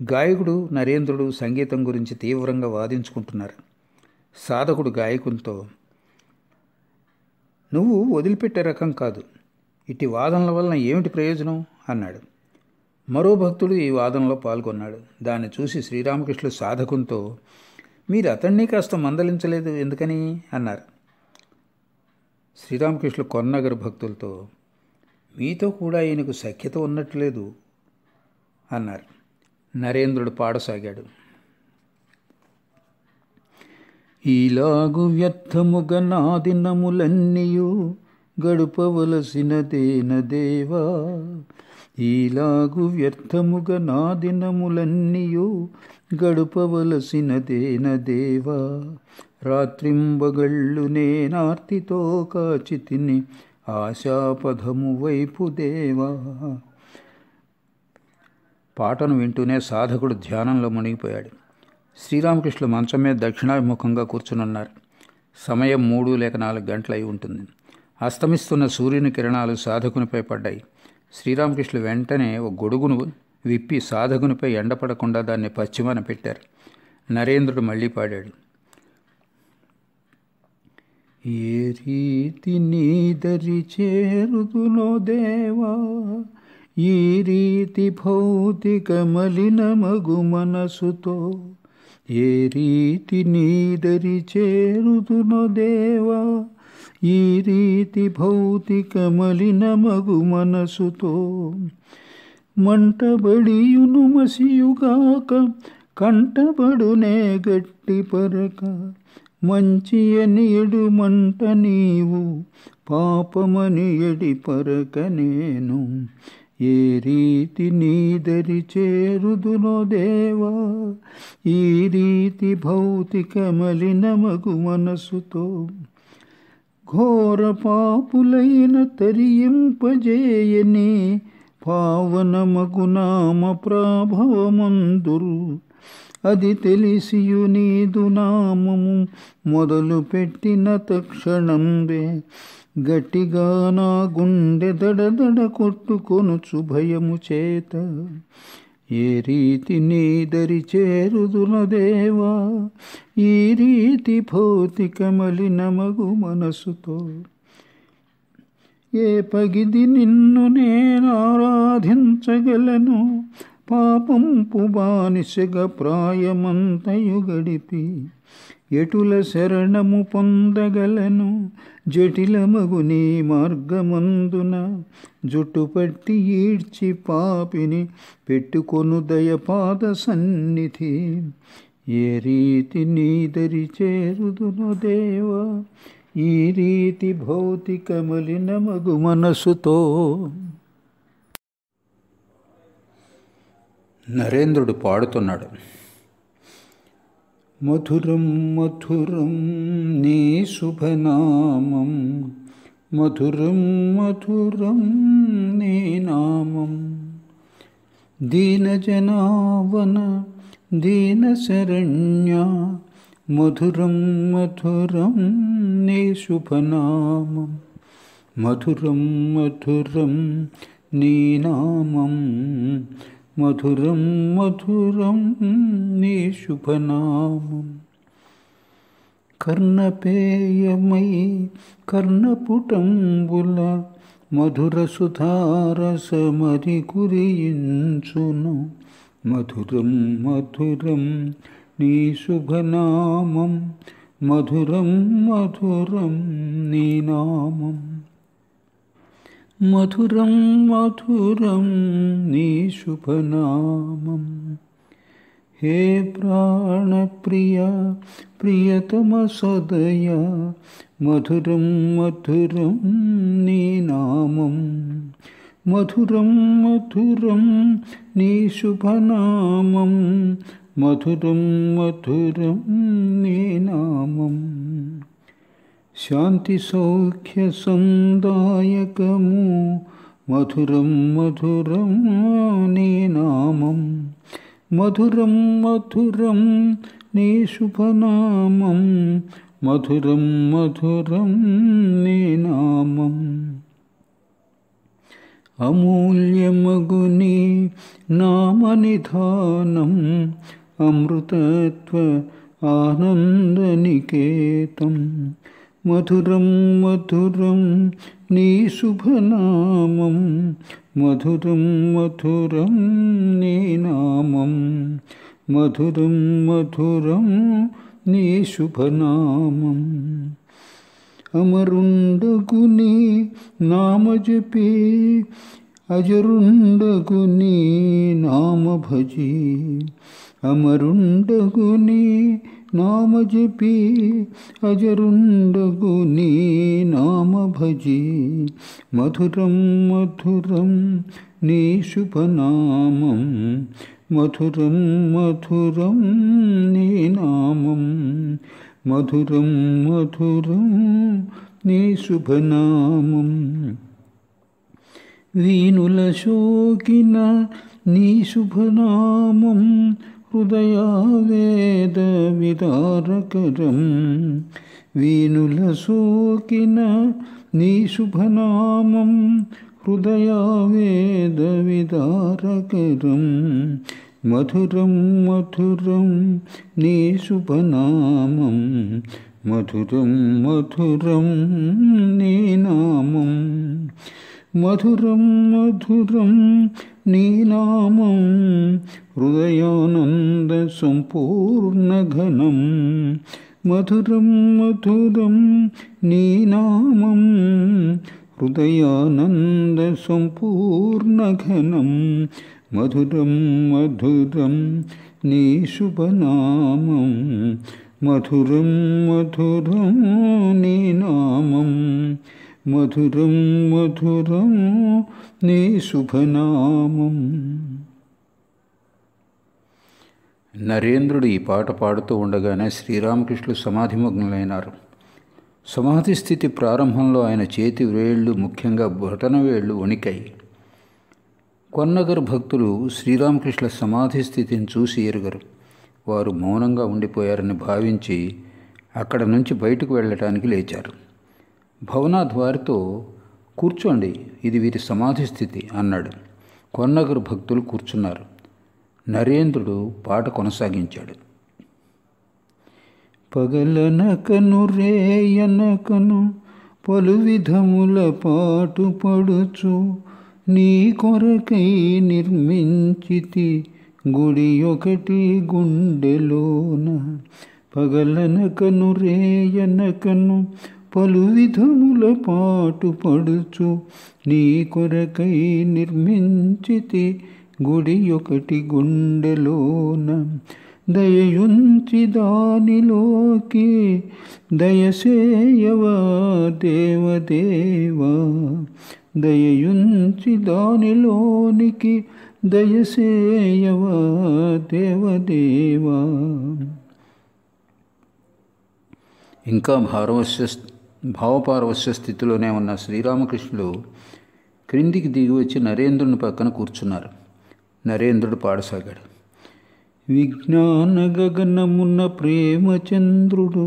గాయకుడు నరేంద్రుడు సంగీతం గురించి తీవ్రంగా వాదించుకుంటున్నారు. సాధకుడు గాయకునితో, నువ్వు వదిలిపెట్టే రకం కాదు, ఇట్టి వాదనల వలన ఏమిటి ప్రయోజనం అన్నాడు. మరో భక్తుడు ఈ వాదనలో పాల్గొన్నాడు. దాన్ని చూసి శ్రీరామకృష్ణులు సాధకునితో, మీరు అతన్ని కాస్త మందలించలేదు ఎందుకని అన్నారు. శ్రీరామకృష్ణులు కొన్నగరు భక్తులతో, మీతో కూడా ఈయనకు సఖ్యత ఉన్నట్లేదు అన్నారు. నరేంద్రుడు పాడసాగాడు. ఈలాగు వ్యర్థముగా నా దినములన్నీయు గడుపవలసినదేన దేవా, ఈలాగు వ్యర్థముగా నా దినములన్నీయు గడుపవలసినదేన దేవా, రాత్రింబగళ్ళు నేనార్తితో కాచితిని ఆశాపథము వైపు దేవా. పాటను వింటూనే సాధకుడు ధ్యానంలో మునిగిపోయాడు. శ్రీరామకృష్ణులు మంచం మీద దక్షిణాభిముఖంగా కూర్చునున్నారు. సమయం 3 లేక 4 గంటలు అయి ఉంటుంది. అస్తమిస్తున్న సూర్యుని కిరణాలు సాధకునిపై పడ్డాయి. శ్రీరామకృష్ణులు వెంటనే ఒక గొడుగును విప్పి సాధకునిపై ఎండపడకుండా దాన్ని పశ్చిమాన పెట్టారు. నరేంద్రుడు మళ్ళీ పాడాడు. ఏ రీతి నీదరి చేరుదునో దేవా, ఈ రీతి భౌతిక మలినమగు మనసుతో, ఏ రీతి నీదరి చేరుదునో దేవా, ఈ రీతి భౌతిక మలినమగు మనసుతో, మంటబడియును మసియుగాక కంటబడునే గట్టి గట్టి పరక మంచి అని ఎడుమంట నీవు పాపమని ఎడి పరక నేను ఏ రీతి నీదరి చేరుదునో దేవా ఈ రీతి భౌతిక మలినమగు మనసుతో ఘోర పాపులైన తరింపజేయని పావనమగు నామ ప్రాభవమందురు అది తెలిసియు నీదు నామము మొదలు పెట్టిన తక్షణంబే గట్టిగా నా గుండె దడదడ కొట్టుకొనుచు భయము చేత ఏ రీతి నీదరి చేరుదున దేవా ఈ రీతి భౌతిక మలినమగు మనసుతో ఏ పగిది నిన్ను నేను ఆరాధించగలను పాపంపు బానిసగా ప్రాయమంతయు గడిపి ఎటుల శరణము పొందగలను జటిలమగు నీ మార్గమందున జుట్టుపట్టి ఈడ్చి పాపిని పెట్టుకొను దయపాద సన్నిధి ఏ రీతి నీదరి చేరుదును దేవా ఈ రీతి భౌతిక మలినమగు మనసుతో. నరేంద్రుడు పాడుతున్నాడు. మధురం మధురం నీ శుభనామం మధురం మధురం నీ నామం దీనజనావన దీన శరణ్య మధురం మధురం నీ శుభనామం మధురం మధురం నీ నామం మధురం మధురం నీ శుభనామం కర్ణపేయమై కర్ణపుటంబుల మధుర సుధారసమరి కురియించును మధురం మధురం నీ శుభనామం మధురం మధురం నీ నామం మధురం మధురం నీ శుభనామం. హే ప్రాణప్రియ ప్రియతమ సదయ మధురం మధురం నీ నామం మధురం మధురం నీ శుభనామం మధురం మధురం నీ నామం. శాంతి సౌఖ్య సందాయకము మధురం మధురం నీ నామం మధురం మధురం నీ శుభనామం మధురం మధురం నీ నామం. అమూల్యమగు నీ నామనిధానం అమృతత్వ ఆనందనికేతం మధురం మధురం నీ శుభనామం మధురం మధురం నీ నామం మధురం మధురం నీ శుభనామం. అమరుండగు నీ నామజపి అజరుండగు నీ నామభజి అమరుండగు నీ నామజపి అజరుండగు నీ నామభజి మధురం మధురం నీ శుభనామం మధురం మధురం నీ నామం మధురం మధురం నీ శుభనామం. వీణుల శోకిన నీ శుభనామం హృదయావేద విదారకరం వీణుల శోకిన నీ శుభనామం హృదయావేద విదారకరం మధురం మధురం నీ శుభనామం మధురం మధురం నీ నామం మధురం మధురం నీ నామం హృదయానంద సంపూర్ణ ఘనం మధురం మధురం నీ నామం హృదయానంద సంపూర్ణ ఘనం మధురం మధురం నీ శుభనామం. మధురం మధురం నీ నామం, మధురం మధురం నీ శుభనామం. నరేంద్రుడు ఈ పాట పాడుతూ ఉండగానే శ్రీరామకృష్ణులు సమాధిమగ్నులైనారు. సమాధి స్థితి ప్రారంభంలో ఆయన చేతి వేళ్ళు, ముఖ్యంగా బొటన వేళ్ళు వణికాయి. కొన్నగరు భక్తులు శ్రీరామకృష్ణుల సమాధి స్థితిని చూసి ఎరుగరు. వారు మౌనంగా ఉండిపోయారని భావించి అక్కడ నుంచి బయటకు వెళ్ళటానికి లేచారు. భవనాథ్ వారితో, కూర్చోండి, ఇది వీరి సమాధి స్థితి అన్నాడు. కొన్నగరు భక్తులు కూర్చున్నారు. నరేంద్రుడు పాట కొనసాగించాడు. పగలనకను రేయనకను పలు విధముల పాటు పడుచు నీ కొరకై నిర్మించితి గుడి ఒకటి గుండెలోన. పగలనకను రేయనకను పలు విధముల పాటు పడుచు నీ కొరకై నిర్మించితి గుడి ఒకటి గుండెలోన. దయయుంచి దానిలోకి దయసేయవా దేవదేవా, దయయుంచి దానిలోనికి దయసేయవా దేవదేవా. ఇంకా భావపారవశ్య స్థితిలోనే ఉన్న శ్రీరామకృష్ణులు క్రిందికి దిగి వచ్చి నరేంద్రుని పక్కన కూర్చున్నారు. నరేంద్రుడు పాడసాగాడు. విజ్ఞాన గగనమున ప్రేమచంద్రుడు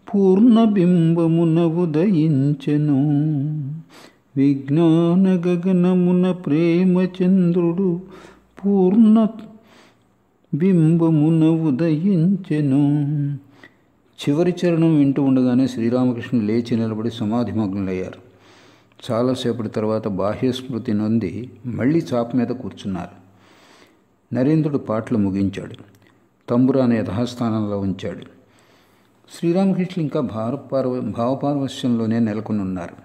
పూర్ణబింబమున ఉదయించెను. విజ్ఞాన గగనమున ప్రేమచంద్రుడు పూర్ణ బింబమున ఉదయించెను. చివరి చరణం వింటూ ఉండగానే శ్రీరామకృష్ణులు లేచి నిలబడి సమాధిమగ్నులయ్యారు. చాలాసేపటి తర్వాత బాహ్యస్మృతి నొంది మళ్ళీ చాప మీద కూర్చున్నారు. నరేంద్రుడు పాటలు ముగించాడు. తంబురాను యథాస్థానంలో ఉంచాడు. శ్రీరామకృష్ణులు ఇంకా భావపారవశ్యంలోనే నెలకొని ఉన్నారు.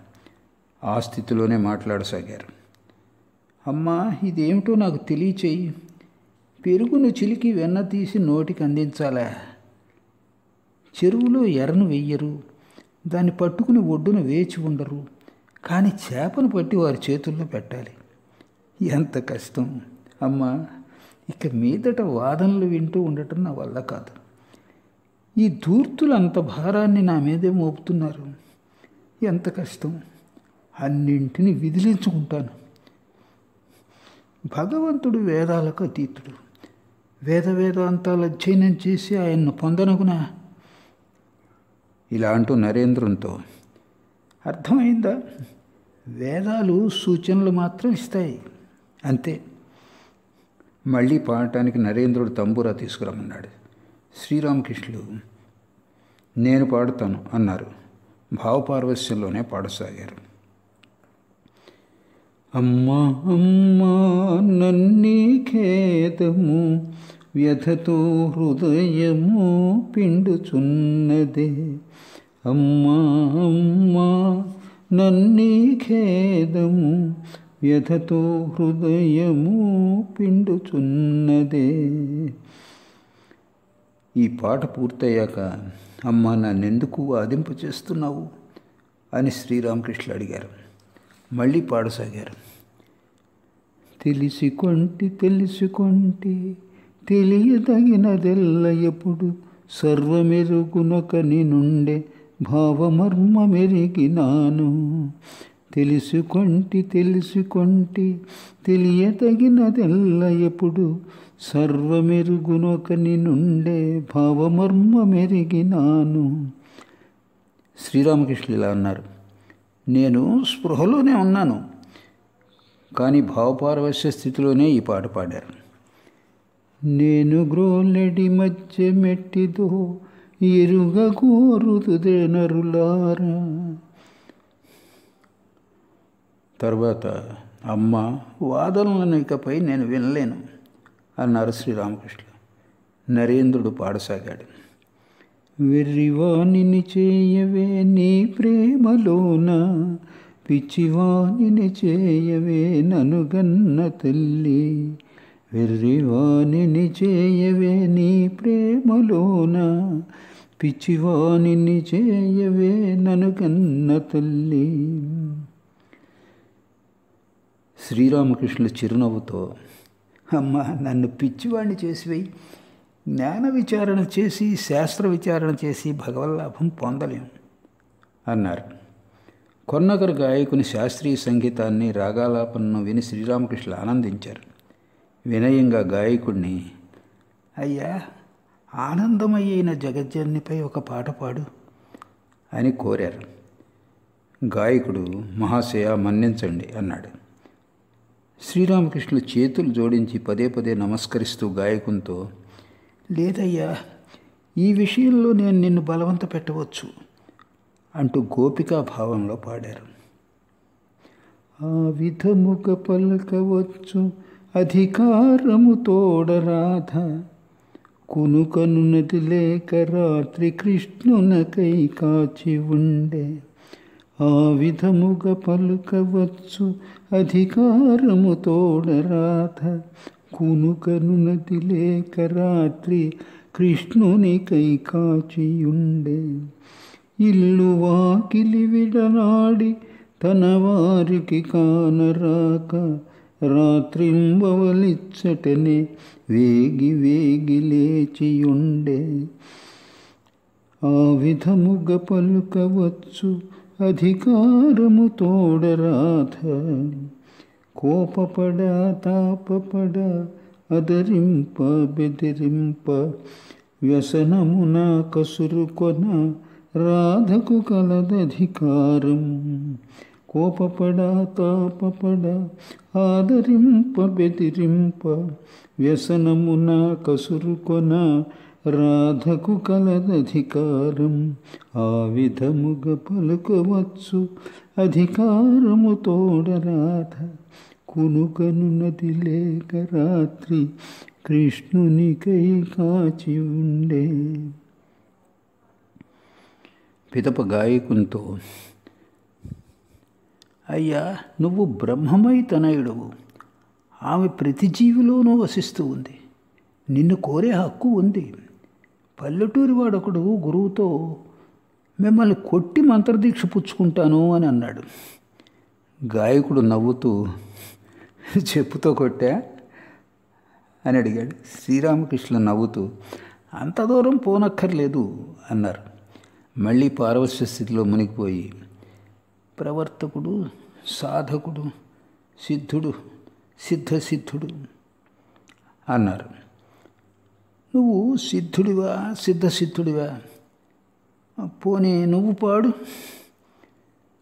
ఆ స్థితిలోనే మాట్లాడసాగారు. అమ్మా, ఇదేమిటో నాకు తెలియచేయి. పెరుగును చిలికి వెన్న తీసి నోటికి అందించాలా? చెరువులో ఎరను వెయ్యరు, దాన్ని పట్టుకుని ఒడ్డున వేచి ఉండరు, కానీ చేపను పట్టి వారి చేతుల్లో పెట్టాలి. ఎంత కష్టం అమ్మా! ఇక మీదట వాదనలు వింటూ ఉండటం నా వల్ల కాదు. ఈ ధూర్తులు అంత భారాన్ని నా మీదే మోపుతున్నారు. ఎంత కష్టం! అన్నింటినీ విదిలించుకుంటాను. భగవంతుడు వేదాలకు అతీతుడు. వేదాంతాలు అధ్యయనం చేసి ఆయన్ను పొందనగునా? ఇలా అంటూ నరేంద్రునితో, అర్థమైందా? వేదాలు సూచనలు మాత్రం ఇస్తాయి, అంతే. మళ్ళీ పాడటానికి నరేంద్రుడు తంబూరా తీసుకురమ్మన్నాడు. శ్రీరామకృష్ణులు, నేను పాడుతాను అన్నారు. భావపారవశ్యంలోనే పాడసాగారు. అమ్మా అమ్మా నన్నీ ఖేదము వ్యధతో హృదయము పిండుచున్నదే. అమ్మా అమ్మా నన్నీ ఖేదము వ్యధతో హృదయము పిండుచున్నదే. ఈ పాట పూర్తయ్యాక, అమ్మా నన్నెందుకు వాదింపు చేస్తున్నావు అని శ్రీరామకృష్ణులు అడిగారు. మళ్ళీ పాడసాగారు. తెలిసికొంటి తెలియదగినదెల్ల ఎప్పుడు సర్వమెరుగునొకని నుండే భావమర్మమెరిగినాను. తెలిసికొంటి తెలియదగినదెల్ల ఎప్పుడు సర్వమెరుగునొకని నుండే భావమర్మమెరిగినాను. శ్రీరామకృష్ణులు ఇలా అన్నారు. నేను స్పృహలోనే ఉన్నాను, కానీ భావపారవశ్య స్థితిలోనే ఈ పాట పాడారు. నేను గ్రోలెడి మధ్య మెట్టిదో ఎరుగగోరుతుదే నరులారా. తర్వాత, అమ్మ, వాదనలను ఇకపై నేను వినలేను అన్నారు శ్రీరామకృష్ణులు. నరేంద్రుడు పాడసాగాడు. వెర్రివాణిని చేయవే నీ ప్రేమలోన, పిచ్చివాణిని చేయవే ననుగన్న తల్లి. వెర్రివాణిని చేయవే నీ ప్రేమలోన, పిచ్చివాణిని చేయవే నన్ను కన్న తల్లి. శ్రీరామకృష్ణులు చిరునవ్వుతో, అమ్మ నన్ను పిచ్చివాణ్ణి చేసివేయి, జ్ఞాన విచారణ చేసి శాస్త్ర విచారణ చేసి భగవల్లాభం పొందలేం అన్నారు. కొన్నగర్ గాయకుని శాస్త్రీయ సంగీతాన్ని రాగాలాపనను విని శ్రీరామకృష్ణులు ఆనందించారు. వినయంగా గాయకుడిని, అయ్యా ఆనందమయ్యైన జగజ్జననిపై ఒక పాట పాడు అని కోరారు. గాయకుడు, మహాశయ మన్నించండి అన్నాడు. శ్రీరామకృష్ణులు చేతులు జోడించి పదే పదే నమస్కరిస్తూ గాయకునితో, లేదయ్యా, ఈ విషయంలో నేను నిన్ను బలవంత పెట్టవచ్చు అంటూ గోపికా భావంలో పాడారు. ఆ విధముగ పలకవచ్చు అధికారము తోడరాధ, కునుకనున్నది లేక రాత్రి కృష్ణునకై కాచి ఉండే. ఆ విధముగ పలుకవచ్చు అధికారము తోడరాధ, కునుకనున్నది లేక రాత్రి కృష్ణునికై కాచియుండే. ఇల్లు వాకిలి విడనాడి తన వారికి కానరాక, రాత్రింబవలిచ్చటనే వేగి వేగి లేచియుండే. ఆ విధముగ పలుకవచ్చు అధికారము తోడరాధ, కోపపడ తాపపడ అదరింప బెదిరింప, వ్యసనమున కసురుకొన రాధకు కలదధికారం. కోపపడ తాపపడ ఆదరింప బెదిరింప, వ్యసనమున కసురుకొన రాధకు కలదధికారం. ఆ విధముగ పలుకవచ్చు అధికారము తోడరాధ, కునుకనున్నది లేక రాత్రి కృష్ణునికై కాచి ఉండే. పిదప గాయకునితో, అయ్యా నువ్వు బ్రహ్మమై తనయుడవు, ఆమె ప్రతి జీవిలోనూ వసిస్తూ ఉంది, నిన్ను కోరే హక్కు ఉంది. పల్లెటూరి వాడొకడు గురువుతో మిమ్మల్ని కొట్టి మంత్రదీక్ష పుచ్చుకుంటాను అని అన్నాడు. గాయకుడు నవ్వుతూ, చెప్పుతో కొట్టా అని అడిగాడు. శ్రీరామకృష్ణులు నవ్వుతూ, అంత దూరం పోనక్కర్లేదు అన్నారు. మళ్ళీ పారవశ్య స్థితిలో మునిగిపోయి, ప్రవర్తకుడు, సాధకుడు, సిద్ధుడు, సిద్ధసిద్ధుడు అన్నారు. నువ్వు సిద్ధుడివా సిద్ధసిద్ధుడివా? పోనీ నువ్వు పాడు.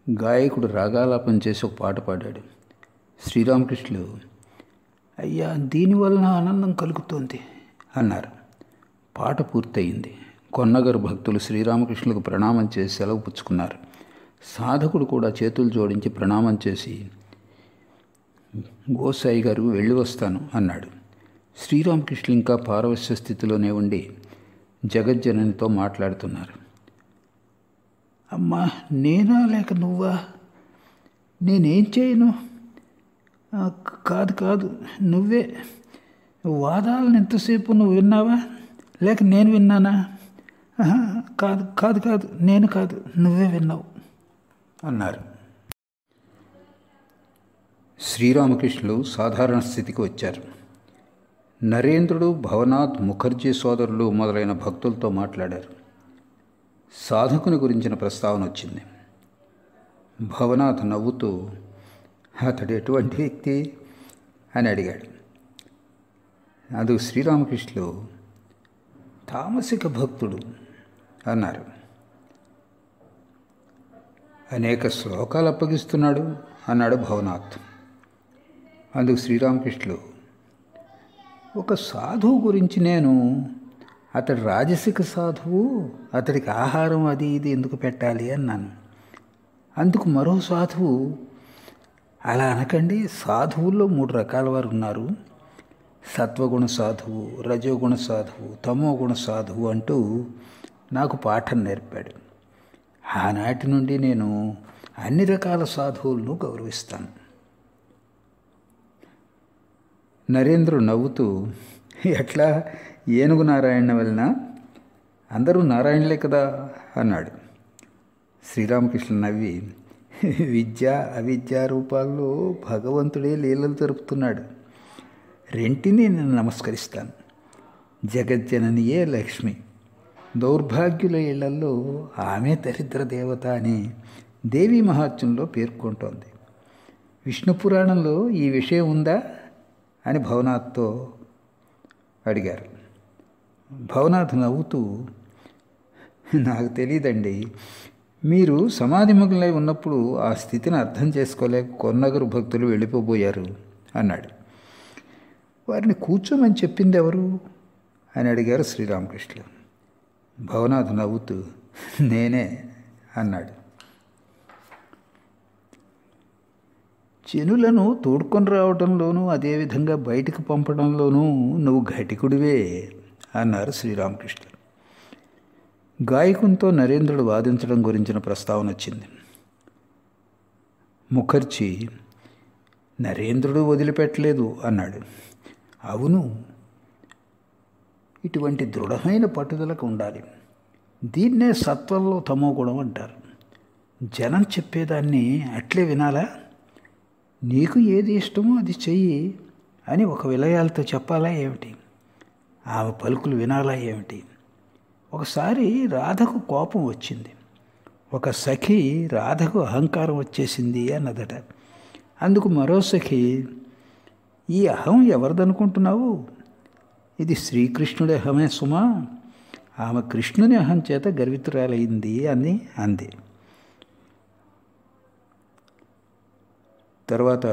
గాయకుడు రాగాలాపన చేసి ఒక పాట పాడాడు. శ్రీరామకృష్ణులు, అయ్యా దీనివలన ఆనందం కలుగుతోంది అన్నారు. పాట పూర్తయింది. కొన్నగరు భక్తులు శ్రీరామకృష్ణులకు ప్రణామం చేసి సెలవు పుచ్చుకున్నారు. సాధకుడు కూడా చేతులు జోడించి ప్రణామం చేసి, గోసాయి గారు వెళ్ళి వస్తాను అన్నాడు. శ్రీరామకృష్ణులు ఇంకా పారవశ్య స్థితిలోనే ఉండి జగజ్జననితో మాట్లాడుతున్నారు. అమ్మా నేనా లేక నువ్వా? నేనేం చేయను? కాదు కాదు నువ్వే. వాదాలను ఎంతసేపు నువ్వు విన్నావా లేక నేను విన్నానా? కాదు కాదు కాదు నేను కాదు, నువ్వే విన్నావు అన్నారు. శ్రీరామకృష్ణులు సాధారణ స్థితికి వచ్చారు. నరేంద్రుడు, భవనాథ్, ముఖర్జీ సోదరులు మొదలైన భక్తులతో మాట్లాడారు. సాధకుని గురించిన ప్రస్తావన వచ్చింది. భవనాథ్ నవ్వుతూ, అతడు ఎటువంటి వ్యక్తి అని అడిగాడు. అందుకు శ్రీరామకృష్ణులు, తామసిక భక్తుడు అన్నారు. అనేక శ్లోకాలు అప్పగిస్తున్నాడు అన్నాడు భవనాథ్. అందుకు శ్రీరామకృష్ణులు, ఒక సాధువు గురించి నేను, అతడు రాజసిక సాధువు, అతడికి ఆహారం అది ఇది ఎందుకు పెట్టాలి అన్నాను. అందుకు మరో సాధువు, అలా అనకండి, సాధువుల్లో 3 రకాల వారు ఉన్నారు, సత్వగుణ సాధువు, రజోగుణ సాధువు, తమోగుణ సాధువు అంటూ నాకు పాఠం నేర్పాడు. ఆనాటి నుండి నేను అన్ని రకాల సాధువులను గౌరవిస్తాను. నరేంద్రుడు నవ్వుతూ, ఎట్లా, ఏనుగు నారాయణ వలన? అందరూ నారాయణలే కదా అన్నాడు. శ్రీరామకృష్ణ నవ్వి, విద్య అవిద్యా రూపాల్లో భగవంతుడే లీలలు జరుపుతున్నాడు. రెంటిని నేను నమస్కరిస్తాను. జగజ్జననియే లక్ష్మి, దౌర్భాగ్యుల ఇళ్లలో ఆమె దరిద్ర దేవత అని దేవీ మహాత్మ్యంలో పేర్కొంటోంది. విష్ణు పురాణంలో ఈ విషయం ఉందా అని భవనాథ్తో అడిగారు. భవనాథ్ నవ్వుతూ, నాకు తెలియదండి. మీరు సమాధిమగ్నులై ఉన్నప్పుడు ఆ స్థితిని అర్థం చేసుకోలేక కొన్నగరు భక్తులు వెళ్ళిపోబోయారు అన్నాడు. వారిని కూర్చోమని చెప్పింది ఎవరు అని అడిగారు శ్రీరామకృష్ణ. భవనాథ్ నవ్వుతూ, నేనే అన్నాడు. జనులను తోడుకొని రావడంలోనూ అదేవిధంగా బయటికి పంపడంలోనూ నువ్వు ఘటికుడివే అన్నారు శ్రీరామకృష్ణ. గాయకునితో నరేంద్రుడు వాదించడం గురించిన ప్రస్తావన వచ్చింది. ముఖర్జీ, నరేంద్రుడు వదిలిపెట్టలేదు అన్నాడు. అవును, ఇటువంటి దృఢమైన పట్టుదలకు ఉండాలి. దీన్నే సత్వంలో తమో గుణం అంటారు. జనం చెప్పేదాన్ని అట్లే వినాలా? నీకు ఏది ఇష్టమో అది చెయ్యి అని ఒక విలయాలతో చెప్పాలా ఏమిటి? ఆమె పలుకులు వినాలా ఏమిటి? ఒకసారి రాధకు కోపం వచ్చింది. ఒక సఖి రాధకు అహంకారం వచ్చేసింది అన్నదట. అందుకు మరో సఖి, ఈ అహం ఎవరిదనుకుంటున్నావు? ఇది శ్రీకృష్ణుడి అహమే సుమా. ఆమె కృష్ణుని అహం చేత గర్వితురాలైంది అని అంది. తర్వాత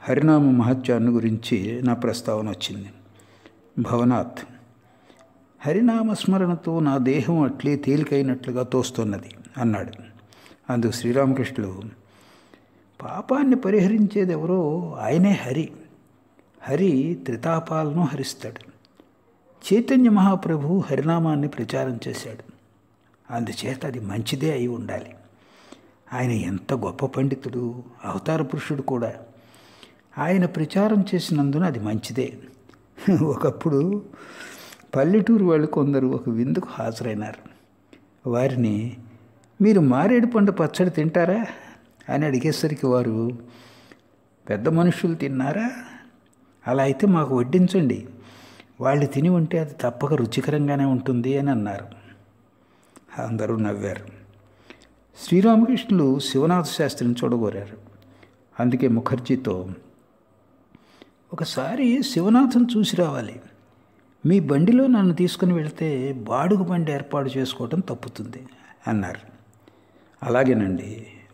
హరినామ మహత్యాన్ని గురించి నా ప్రస్తావన వచ్చింది. భవనాథ్, హరినామస్మరణతో నా దేహం అట్లే తేలికైనట్లుగా తోస్తున్నది అన్నాడు. అందుకు శ్రీరామకృష్ణులు, పాపాన్ని పరిహరించేది ఎవరో ఆయనే హరి. హరి త్రితాపాలను హరిస్తాడు. చైతన్య మహాప్రభు హరినామాన్ని ప్రచారం చేశాడు. అందుచేత అది మంచిదే అయి ఉండాలి. ఆయన ఎంత గొప్ప పండితుడు, అవతార పురుషుడు కూడా. ఆయన ప్రచారం చేసినందున అది మంచిదే. ఒకప్పుడు పల్లెటూరు వాళ్ళు కొందరు ఒక విందుకు హాజరైనారు. వారిని, మీరు మారేడు పండు పచ్చడి తింటారా అని అడిగేసరికి వారు, పెద్ద మనుషులు తిన్నారా? అలా అయితే మాకు వడ్డించండి, వాళ్ళు తిని ఉంటే అది తప్పక రుచికరంగానే ఉంటుంది అని అన్నారు. అందరూ నవ్వారు. శ్రీరామకృష్ణులు శివనాథ శాస్త్రిని చూడగోరారు. అందుకే ముఖర్జీతో, ఒకసారి శివనాథం చూసి రావాలి. మీ బండిలో నన్ను తీసుకుని వెళితే బాడుగు బండి ఏర్పాటు చేసుకోవటం తప్పుతుంది అన్నారు. అలాగేనండి,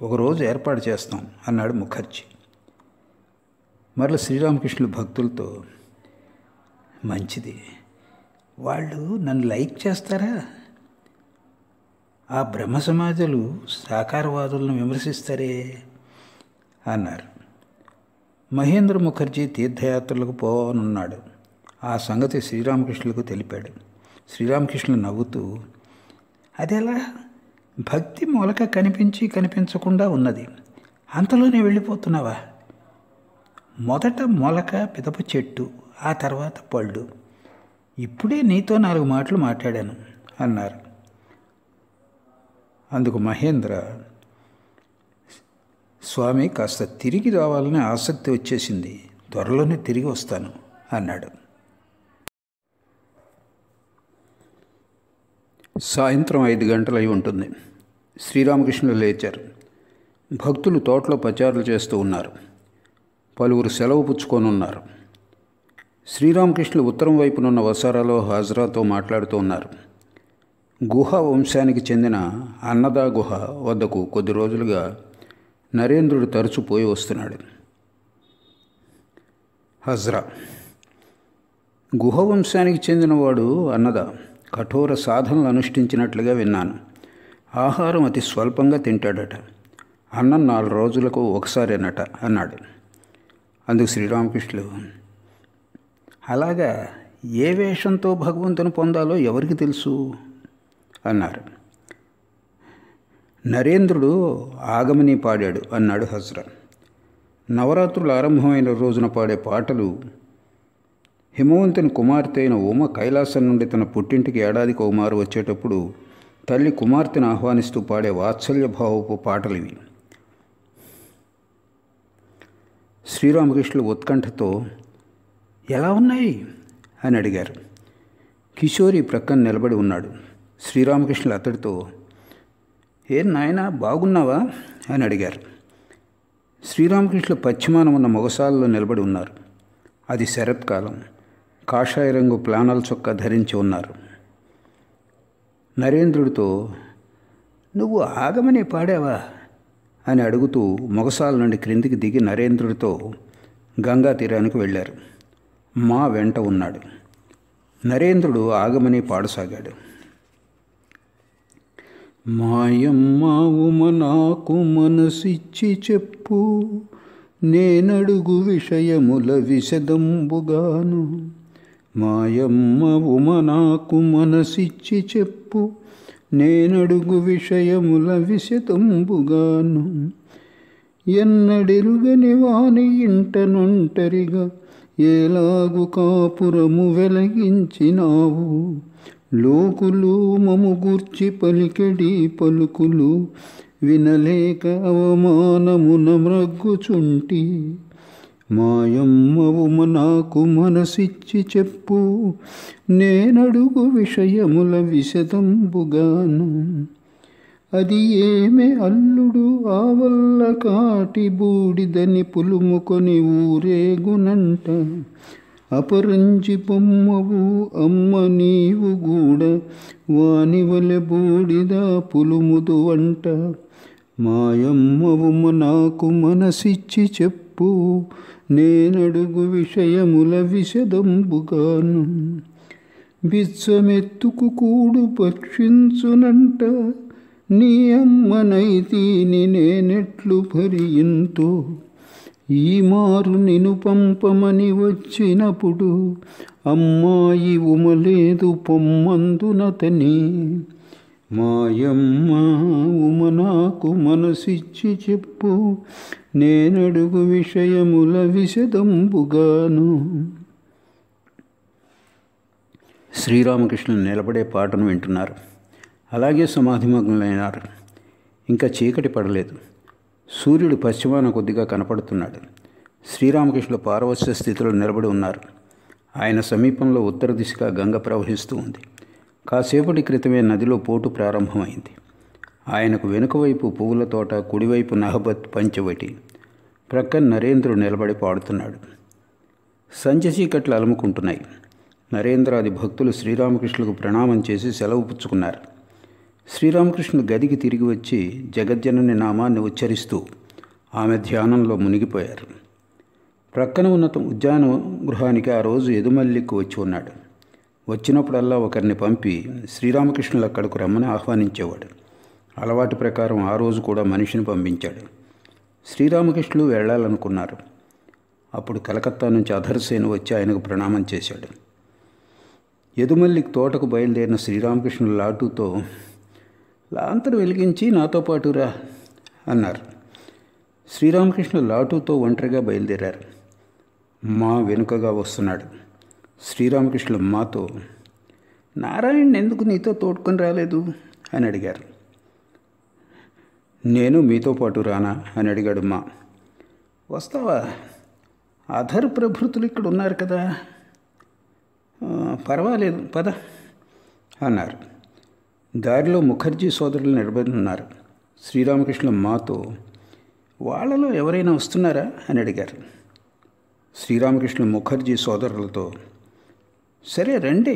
ఒకరోజు ఏర్పాటు చేస్తాం అన్నాడు ముఖర్జీ. మరల శ్రీరామకృష్ణులు భక్తులతో, మంచిది, వాళ్ళు నన్ను లైక్ చేస్తారా? ఆ బ్రహ్మ సమాజులు సాకారవాదులను విమర్శిస్తారే అన్నారు. మహేంద్ర ముఖర్జీ తీర్థయాత్రలకు పోవనున్నాడు. ఆ సంగతి శ్రీరామకృష్ణులకు తెలిపాడు. శ్రీరామకృష్ణులు నవ్వుతూ, అదెలా? భక్తి మొలక కనిపించి కనిపించకుండా ఉన్నది, అంతలోనే వెళ్ళిపోతున్నావా? మొదట మొలక, పిదప చెట్టు, ఆ తర్వాత పళ్ళు. ఇప్పుడే నీతో 4 మాటలు మాట్లాడాను అన్నారు. అందుకు మహేంద్ర, స్వామి, కాస్త తిరిగి రావాలని ఆసక్తి వచ్చేసింది, త్వరలోనే తిరిగి వస్తాను అన్నాడు. సాయంత్రం 5 గంటలు అయి ఉంటుంది. శ్రీరామకృష్ణులు లేచారు. భక్తులు తోటలో పచారులు చేస్తూ ఉన్నారు. పలువురు సెలవు పుచ్చుకొని ఉన్నారు. శ్రీరామకృష్ణులు ఉత్తరం వైపునున్న వసారాలో హాజరాతో మాట్లాడుతూ ఉన్నారు. గుహ వంశానికి చెందిన అన్నదా గుహ వద్దకు కొద్ది రోజులుగా నరేంద్రుడు తరచు పోయి వస్తున్నాడు. హజ్రా, గుహ వంశానికి చెందినవాడు అన్నద కఠోర సాధనలు అనుష్ఠించినట్లుగా విన్నాను. ఆహారం అతి స్వల్పంగా తింటాడట. అన్నం 4 రోజులకు ఒకసారేనట అన్నాడు. అందుకు శ్రీరామకృష్ణులు, అలాగా, ఏ వేషంతో భగవంతుని పొందాలో ఎవరికి తెలుసు అన్నారు. నరేంద్రుడు ఆగమని పాడాడు అన్నాడు హజ్రా. నవరాత్రులు ఆరంభమైన రోజున పాడే పాటలు హిమవంతుని కుమార్తె అయిన ఉమ కైలాసం నుండి తన పుట్టింటికి ఏడాదికి ఓమారు వచ్చేటప్పుడు తల్లి కుమార్తెను ఆహ్వానిస్తూ పాడే వాత్సల్య భావపు పాటలివి. శ్రీరామకృష్ణులు ఉత్కంఠతో ఎలా ఉన్నాయి అని అడిగారు. కిషోరి ప్రక్కన నిలబడి ఉన్నాడు. శ్రీరామకృష్ణులు అతడితో ఏం నాయనా బాగున్నావా అని అడిగారు. శ్రీరామకృష్ణులు పశ్చిమాన ఉన్న మొగసాలలో నిలబడి ఉన్నారు. అది శరత్కాలం. కాషాయ రంగు ప్లానల్ చొక్కా ధరించి ఉన్నారు. నరేంద్రుడితో నువ్వు ఆగమని పాడావా అని అడుగుతూ మొగసాల నుండి క్రిందికి దిగి నరేంద్రుడితో గంగా తీరానికి వెళ్ళారు. మా వెంట ఉన్నాడు. నరేంద్రుడు ఆగమని పాడసాగాడు. మాయమ్మ ఉమ నాకు మనసిచ్చి చెప్పు, నేనడుగు విషయముల విశదంబుగాను. మాయమ్మ ఉమ నాకు మనసిచ్చి చెప్పు, నేనడుగు విషయముల విశదంబుగాను. ఎన్నడెరుగని వాని ఇంట నొంటరిగా ఏలాగు కాపురము వెలగించినావు. లోకులు మము గూర్చి పలికెడి పలుకులు వినలేక అవమానమున మ్రగ్గుచుంటి. మాయమ్మవుమ నాకు మనసిచ్చి చెప్పు, నేనడుగు విషయముల విశదంబుగాను. అది ఏమే అల్లుడు ఆవల్ల కాటి బూడిదని పులుముకొని ఊరేగునంట. అపరంజి పొమ్మవు అమ్మ నీవు గూడ వానివలె బూడిద పులుముదు వంట. మాయమ్మవుమ నాకు మనసిచ్చి చెప్పు, నేనడుగు విషయముల విశదంబుగాను. బిచ్చమెత్తుకు కూడు పక్షించునంట, నీ అమ్మనైతీని నేనెట్లు భరింతు. ఈ మారు నిను పంపమని వచ్చినప్పుడు అమ్మాయి ఉమలేదు పొమ్మందునతని. మాయమ్మ ఉమ నాకు మనసిచ్చి చెప్పు, నేనడుగు విషయముల విశదంబుగాను. శ్రీరామకృష్ణులు నిలబడే పాటను వింటున్నారు. అలాగే సమాధిమగ్నులైనారు. ఇంకా చీకటి పడలేదు. సూర్యుడు పశ్చిమాన కొద్దిగా కనపడుతున్నాడు. శ్రీరామకృష్ణులు పారవస్య స్థితిలో నిలబడి ఉన్నారు. ఆయన సమీపంలో ఉత్తర దిశగా గంగ ప్రవహిస్తూ ఉంది. కాసేపటి క్రితమే నదిలో పోటు ప్రారంభమైంది. ఆయనకు వెనుకవైపు పువ్వుల తోట, కుడివైపు నహబత్ పంచవటి. ప్రక్కన నరేంద్రుడు నిలబడి పాడుతున్నాడు. సంధ్య చీకట్లు అలుముకుంటున్నాయి. నరేంద్రాది భక్తులు శ్రీరామకృష్ణులకు ప్రణామం చేసి సెలవు పుచ్చుకున్నారు. శ్రీరామకృష్ణులు గదికి తిరిగి వచ్చి జగజ్జనని నామాన్ని ఉచ్చరిస్తూ ఆమె ధ్యానంలో మునిగిపోయారు. ప్రక్కన ఉన్న ఉద్యాన గృహానికి ఆ రోజు ఎదుమల్లికి వచ్చి ఉన్నాడు. వచ్చినప్పుడల్లా ఒకరిని పంపి శ్రీరామకృష్ణులు అక్కడకు రమ్మని ఆహ్వానించేవాడు. అలవాటు ప్రకారం ఆ రోజు కూడా మనిషిని పంపించాడు. శ్రీరామకృష్ణులు వెళ్ళాలనుకున్నారు. అప్పుడు కలకత్తా నుంచి అధర్సేను వచ్చి ఆయనకు ప్రణామం చేశాడు. ఎదుమల్లికి తోటకు బయలుదేరిన శ్రీరామకృష్ణులు లాటూతో లాంతరు వెలిగించి నాతో పాటు రా అన్నారు. శ్రీరామకృష్ణులు లాటూతో ఒంటరిగా బయలుదేరారు. మా వెనుకగా వస్తున్నాడు. శ్రీరామకృష్ణులు మాతో నారాయణ ఎందుకు నీతో తోడుకొని రాలేదు అని అడిగారు. నేను మీతో పాటు రానా అని అడిగాడు మా. వస్తావా? అధర్ ప్రభృతులు ఇక్కడ ఉన్నారు కదా, పర్వాలేదు పద అన్నారు. దారిలో ముఖర్జీ సోదరులు నిలబడి ఉన్నారు. శ్రీరామకృష్ణులు మాతో వాళ్ళలో ఎవరైనా వస్తున్నారా అని అడిగారు. శ్రీరామకృష్ణులు ముఖర్జీ సోదరులతో సరే రండి,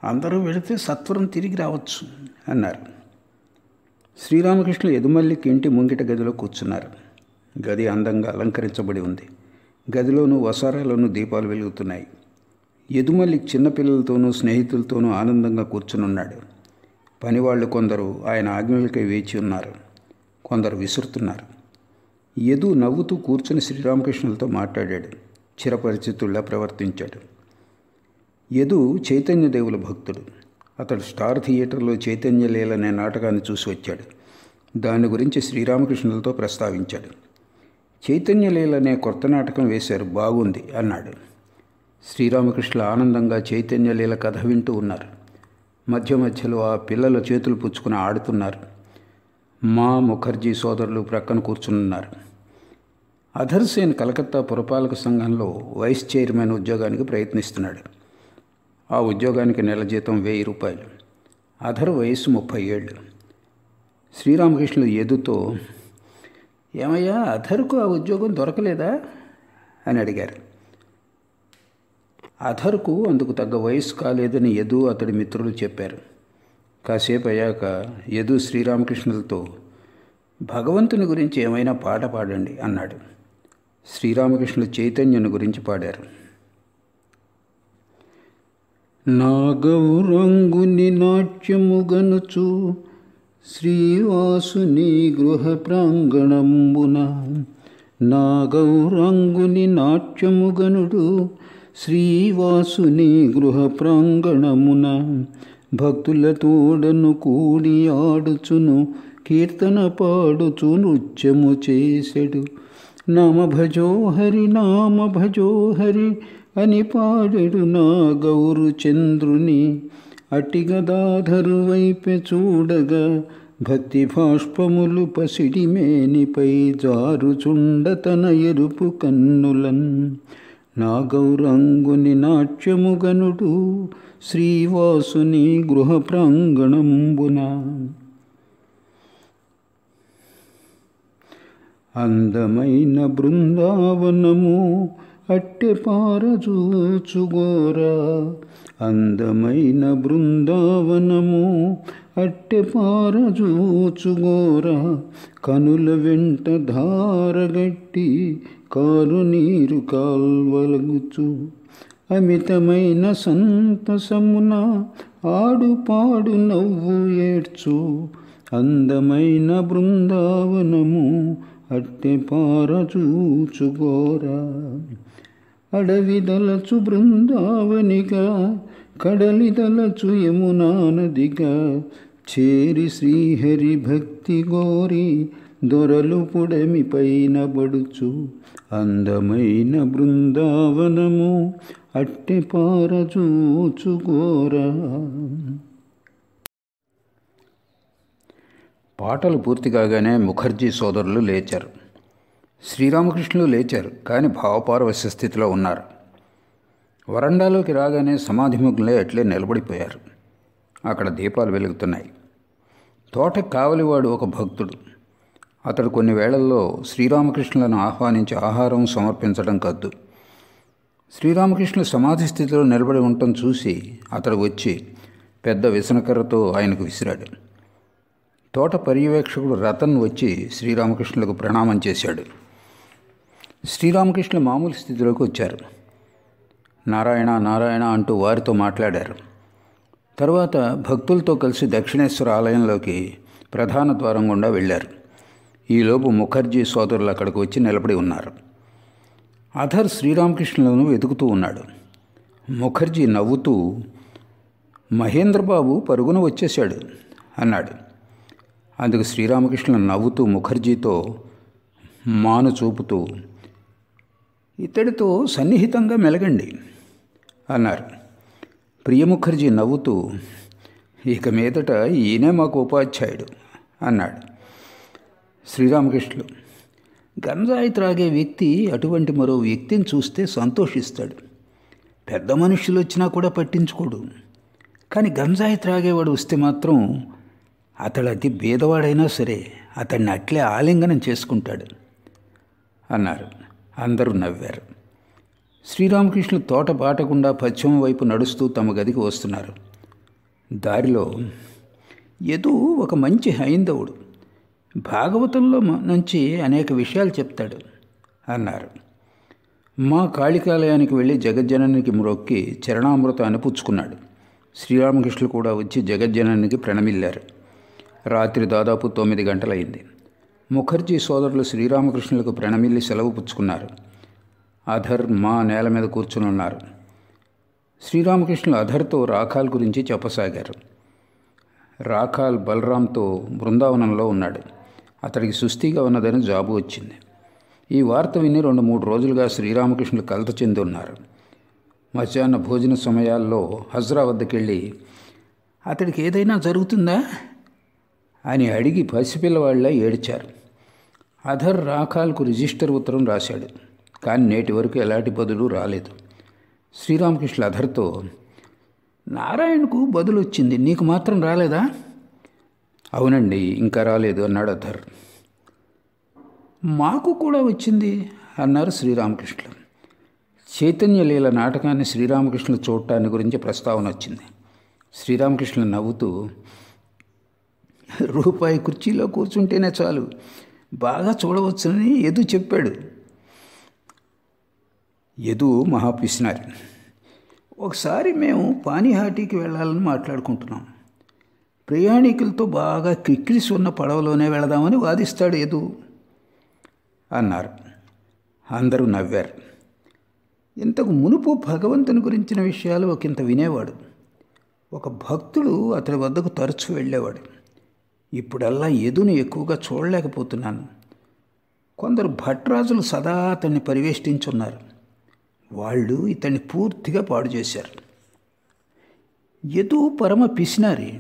అందరూ వెళితే సత్వరం తిరిగి రావచ్చు అన్నారు. శ్రీరామకృష్ణులు ఎదుమల్లికి ఇంటి ముంగిట గదిలో కూర్చున్నారు. గది అందంగా అలంకరించబడి ఉంది. గదిలోనూ వసారాలోనూ దీపాలు వెలుగుతున్నాయి. ఎదుమల్లికి చిన్నపిల్లలతోనూ స్నేహితులతోనూ ఆనందంగా కూర్చునున్నాడు. పనివాళ్ళు కొందరు ఆయన ఆజ్ఞలకై వేచి ఉన్నారు. కొందరు విసురుతున్నారు. యదు నవ్వుతూ కూర్చుని శ్రీరామకృష్ణులతో మాట్లాడాడు. చిరపరిచితుల్లా ప్రవర్తించాడు. యదు చైతన్యదేవుల భక్తుడు. అతడు స్టార్ థియేటర్లో చైతన్యలీల అనే నాటకాన్ని చూసి వచ్చాడు. దాని గురించి శ్రీరామకృష్ణులతో ప్రస్తావించాడు. చైతన్యలీల అనే కొత్త నాటకం వేశారు, బాగుంది అన్నాడు. శ్రీరామకృష్ణులు ఆనందంగా చైతన్యలీల కథ వింటూ ఉన్నారు. మధ్య మధ్యలో ఆ పిల్లల చేతులు పుచ్చుకుని ఆడుతున్నారు. మా ముఖర్జీ సోదరులు ప్రక్కన కూర్చున్నారు. అధర్ సేన్ కలకత్తా పురపాలక సంఘంలో వైస్ చైర్మన్ ఉద్యోగానికి ప్రయత్నిస్తున్నాడు. ఆ ఉద్యోగానికి నెల జీతం 1000 రూపాయలు. అధర్ వయసు 30 ఏళ్ళు. శ్రీరామకృష్ణులు ఎదుతో, ఏమయ్యా, అధర్కు ఆ ఉద్యోగం దొరకలేదా అని అడిగారు. అధర్కు అందుకు తగ్గ వయసు కాలేదని యదు అతడి మిత్రులు చెప్పారు. కాసేపు అయ్యాక యదు శ్రీరామకృష్ణులతో, భగవంతుని గురించి ఏమైనా పాట పాడండి అన్నాడు. శ్రీరామకృష్ణులు చైతన్యుని గురించి పాడారు. నా గౌరంగుని నాట్యముగనుచు శ్రీవాసుని గృహ ప్రాంగణంబున, నా గౌరంగుని నాట్యముగనుడు శ్రీవాసుని గృహ ప్రాంగణమున, భక్తుల తోడను కూడి ఆడుచును కీర్తన పాడుచు నృత్యము చేసెడు. నామ భజోహరి నామ భజోహరి అని పాడెడు నా గౌరు చంద్రుని. అట్టి గదాధరు వైపె చూడగా భక్తి బాష్పములు పసిడి మేనిపై జారుచుండ తన ఎరుపు కన్నులన్. నా గౌరంగుని నాట్యముగనుడు శ్రీవాసుని గృహ ప్రాంగణంబున. అందమైన బృందావనము అట్టె పారజూచుగోరా, అందమైన బృందావనము అట్టె పారజూచుగోరా, కనుల వెంట ధారగట్టి కారు నీరు కాల్వలగుచు, అమితమైన సంతసమున ఆడు పాడు నవ్వు ఏడ్చు, అందమైన బృందావనము అట్టె పారచూచుగోరా. అడవిదలచు బృందావనిగా కడలిదలచు యమునా నదిగా, చేరి శ్రీహరి భక్తి గోరి దొరలు పుడమి పైన బడుచు, అందమైన బృందావనము అట్టె పారచూచుగోరా. పాటలు పూర్తి కాగానే ముఖర్జీ సోదరులు లేచారు. శ్రీరామకృష్ణులు లేచారు, కానీ భావపారవశ్య స్థితిలో ఉన్నారు. వరండాలోకి రాగానే సమాధిముగ్గులే అట్లే నిలబడిపోయారు. అక్కడ దీపాలు వెలుగుతున్నాయి. తోటకు కావలివాడు ఒక భక్తుడు. అతడు కొన్ని వేళల్లో శ్రీరామకృష్ణులను ఆహ్వానించి ఆహారం సమర్పించడం కద్దు. శ్రీరామకృష్ణులు సమాధి స్థితిలో నిలబడి ఉండటం చూసి అతడు వచ్చి పెద్ద విసనకర్రతో ఆయనకు విసిరాడు. తోట పర్యవేక్షకుడు రతన్ వచ్చి శ్రీరామకృష్ణులకు ప్రణామం చేశాడు. శ్రీరామకృష్ణులు మామూలు స్థితిలోకి వచ్చారు. నారాయణ నారాయణ అంటూ వారితో మాట్లాడారు. తరువాత భక్తులతో కలిసి దక్షిణేశ్వర ఆలయంలోకి ప్రధాన ద్వారం గుండా వెళ్ళారు. ఈలోపు ముఖర్జీ సోదరులు అక్కడికి వచ్చి నిలబడి ఉన్నారు. అధర్ శ్రీరామకృష్ణులను వెతుకుతూ ఉన్నాడు. ముఖర్జీ నవ్వుతూ, మహేంద్రబాబు పరుగున వచ్చేశాడు అన్నాడు. అందుకు శ్రీరామకృష్ణులు నవ్వుతూ ముఖర్జీతో మాను చూపుతూ, ఇతడితో సన్నిహితంగా మెలగండి అన్నారు. ప్రియముఖర్జీ నవ్వుతూ, ఇక మీదట ఈయనే మాకు ఉపాధ్యాయుడు అన్నాడు. శ్రీరామకృష్ణులు, గంజాయి త్రాగే వ్యక్తి అటువంటి మరో వ్యక్తిని చూస్తే సంతోషిస్తాడు. పెద్ద మనుషులు వచ్చినా కూడా పట్టించుకోడు. కానీ గంజాయి త్రాగేవాడు వస్తే మాత్రం అతడు అతి బీదవాడైనా సరే అతన్ని అట్లే ఆలింగనం చేసుకుంటాడు అన్నారు. అందరూ నవ్వారు. శ్రీరామకృష్ణులు తోట బాటకుండా పశ్చిమ వైపు నడుస్తూ తమ గదికి వస్తున్నారు. దారిలో యదు ఒక మంచి హైందవుడు, భాగవతంలో నుంచి అనేక విషయాలు చెప్తాడు అన్నారు. మా కాళికాలయానికి వెళ్ళి జగజ్జననికి మ్రొక్కి చరణామృతాన్ని పుచ్చుకున్నాడు. శ్రీరామకృష్ణులు కూడా వచ్చి జగజ్జననికి ప్రణమిల్లారు. రాత్రి దాదాపు 9 గంటలైంది. ముఖర్జీ సోదరులు శ్రీరామకృష్ణులకు ప్రణమిల్లి సెలవు పుచ్చుకున్నారు. అధర్ మా నేల మీద కూర్చుని ఉన్నారు. శ్రీరామకృష్ణులు అధర్తో రాఖాల్ గురించి చెప్పసాగారు. రాఖాల్ బలరాంతో బృందావనంలో ఉన్నాడు. అతడికి సుస్థిగా ఉన్నదని జాబు వచ్చింది. ఈ వార్త విని 2-3 రోజులుగా శ్రీరామకృష్ణులు కలత చెంది ఉన్నారు. మధ్యాహ్న భోజన సమయాల్లో హజ్రా వద్దకెళ్ళి అతడికి ఏదైనా జరుగుతుందా అని అడిగి పసిపిల్లవాళ్ళ ఏడ్చారు. అధర్ రాఖాల్కు రిజిస్టర్ ఉత్తరం రాశాడు, కానీ నేటి వరకు ఎలాంటి బదులు రాలేదు. శ్రీరామకృష్ణ అధర్తో, నారాయణకు బదులు వచ్చింది, నీకు మాత్రం రాలేదా? అవునండి, ఇంకా రాలేదు అన్నాడు అధర్. మాకు కూడా వచ్చింది అన్నారు శ్రీరామకృష్ణ. చైతన్యలీల నాటకాన్ని శ్రీరామకృష్ణ చూడటాన్ని గురించి ప్రస్తావన వచ్చింది. శ్రీరామకృష్ణ నవ్వుతూ, రూపాయి కుర్చీలో కూర్చుంటేనే చాలు, బాగా చూడవచ్చునని యదు చెప్పాడు. యదు మహాపిసినారి. ఒకసారి మేము పానీహాటీకి వెళ్ళాలని మాట్లాడుకుంటున్నాం. ప్రయాణికులతో బాగా కిక్కిరిసి ఉన్న పడవలోనే వెళదామని వాదిస్తాడు యదు అన్నారు. అందరూ నవ్వారు. ఇంతకు మునుపు భగవంతుని గురించిన విషయాలు ఒకంత వినేవాడు. ఒక భక్తుడు అతడి వద్దకు తరచూ వెళ్ళేవాడు. ఇప్పుడల్లా యదుని ఎక్కువగా చూడలేకపోతున్నాను. కొందరు భట్రాజులు సదా అతన్ని పరివేష్టించున్నారు. వాళ్ళు ఇతన్ని పూర్తిగా పాడు చేశారు. యదు పరమ పిసినారి.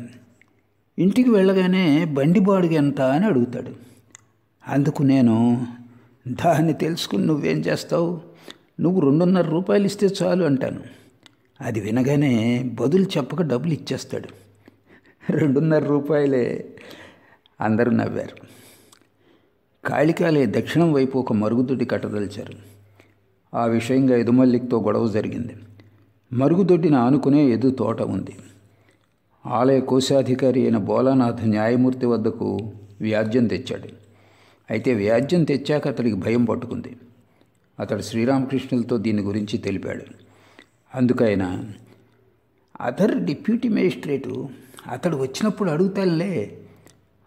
ఇంటికి వెళ్ళగానే బండి బాడుగ ఎంత అని అడుగుతాడు. అందుకు నేను, దాన్ని తెలుసుకుని నువ్వేం చేస్తావు, నువ్వు 2.5 రూపాయలు ఇస్తే చాలు అంటాను. అది వినగానే బదులు చెప్పక డబ్బులు ఇచ్చేస్తాడు. 2.5 రూపాయలే. అందరూ నవ్వారు. కాళికాలే దక్షిణం వైపు ఒక మరుగుదొడ్డి కట్టదలిచారు. ఆ విషయంగా యదుమల్లిక్తో గొడవ జరిగింది. మరుగుదొడ్డిని ఆనుకునే యదు తోట ఉంది. ఆలయ కోశాధికారి అయిన బోలానాథ్ న్యాయమూర్తి వద్దకు వ్యాజ్యం తెచ్చాడు. అయితే వ్యాజ్యం తెచ్చాక అతడికి భయం పట్టుకుంది. అతడు శ్రీరామకృష్ణులతో దీని గురించి తెలిపాడు. అందుకైనా, అధర్ డిప్యూటీ మేజిస్ట్రేటు, అతడు వచ్చినప్పుడు అడుగుతానులే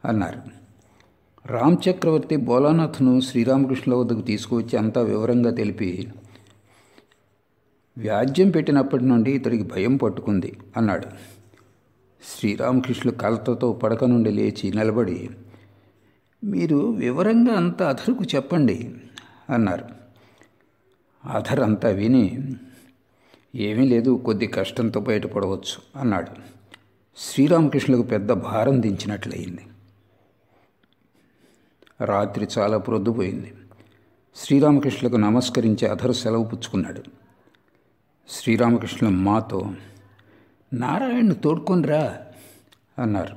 అన్నారు. రామ్ చక్రవర్తి బోలానాథ్ను శ్రీరామకృష్ణుల వద్దకు తీసుకువచ్చి అంతా వివరంగా తెలిపి, వ్యాజ్యం పెట్టినప్పటి నుండి ఇతడికి భయం పట్టుకుంది అన్నాడు. శ్రీరామకృష్ణులు కలతతో పడక నుండి లేచి నిలబడి, మీరు వివరంగా అంతా అధర్కు చెప్పండి అన్నారు. అధర్ అంతా విని, ఏమీ లేదు, కొద్ది కష్టంతో బయటపడవచ్చు అన్నాడు. శ్రీరామకృష్ణులకు పెద్ద భారం దించినట్లయింది. రాత్రి చాలా ప్రొద్దుపోయింది. శ్రీరామకృష్ణులకు నమస్కరించి అధర్ సెలవు పుచ్చుకున్నాడు. శ్రీరామకృష్ణ మాతో, నారాయణను తోడుకొనిరా అన్నారు.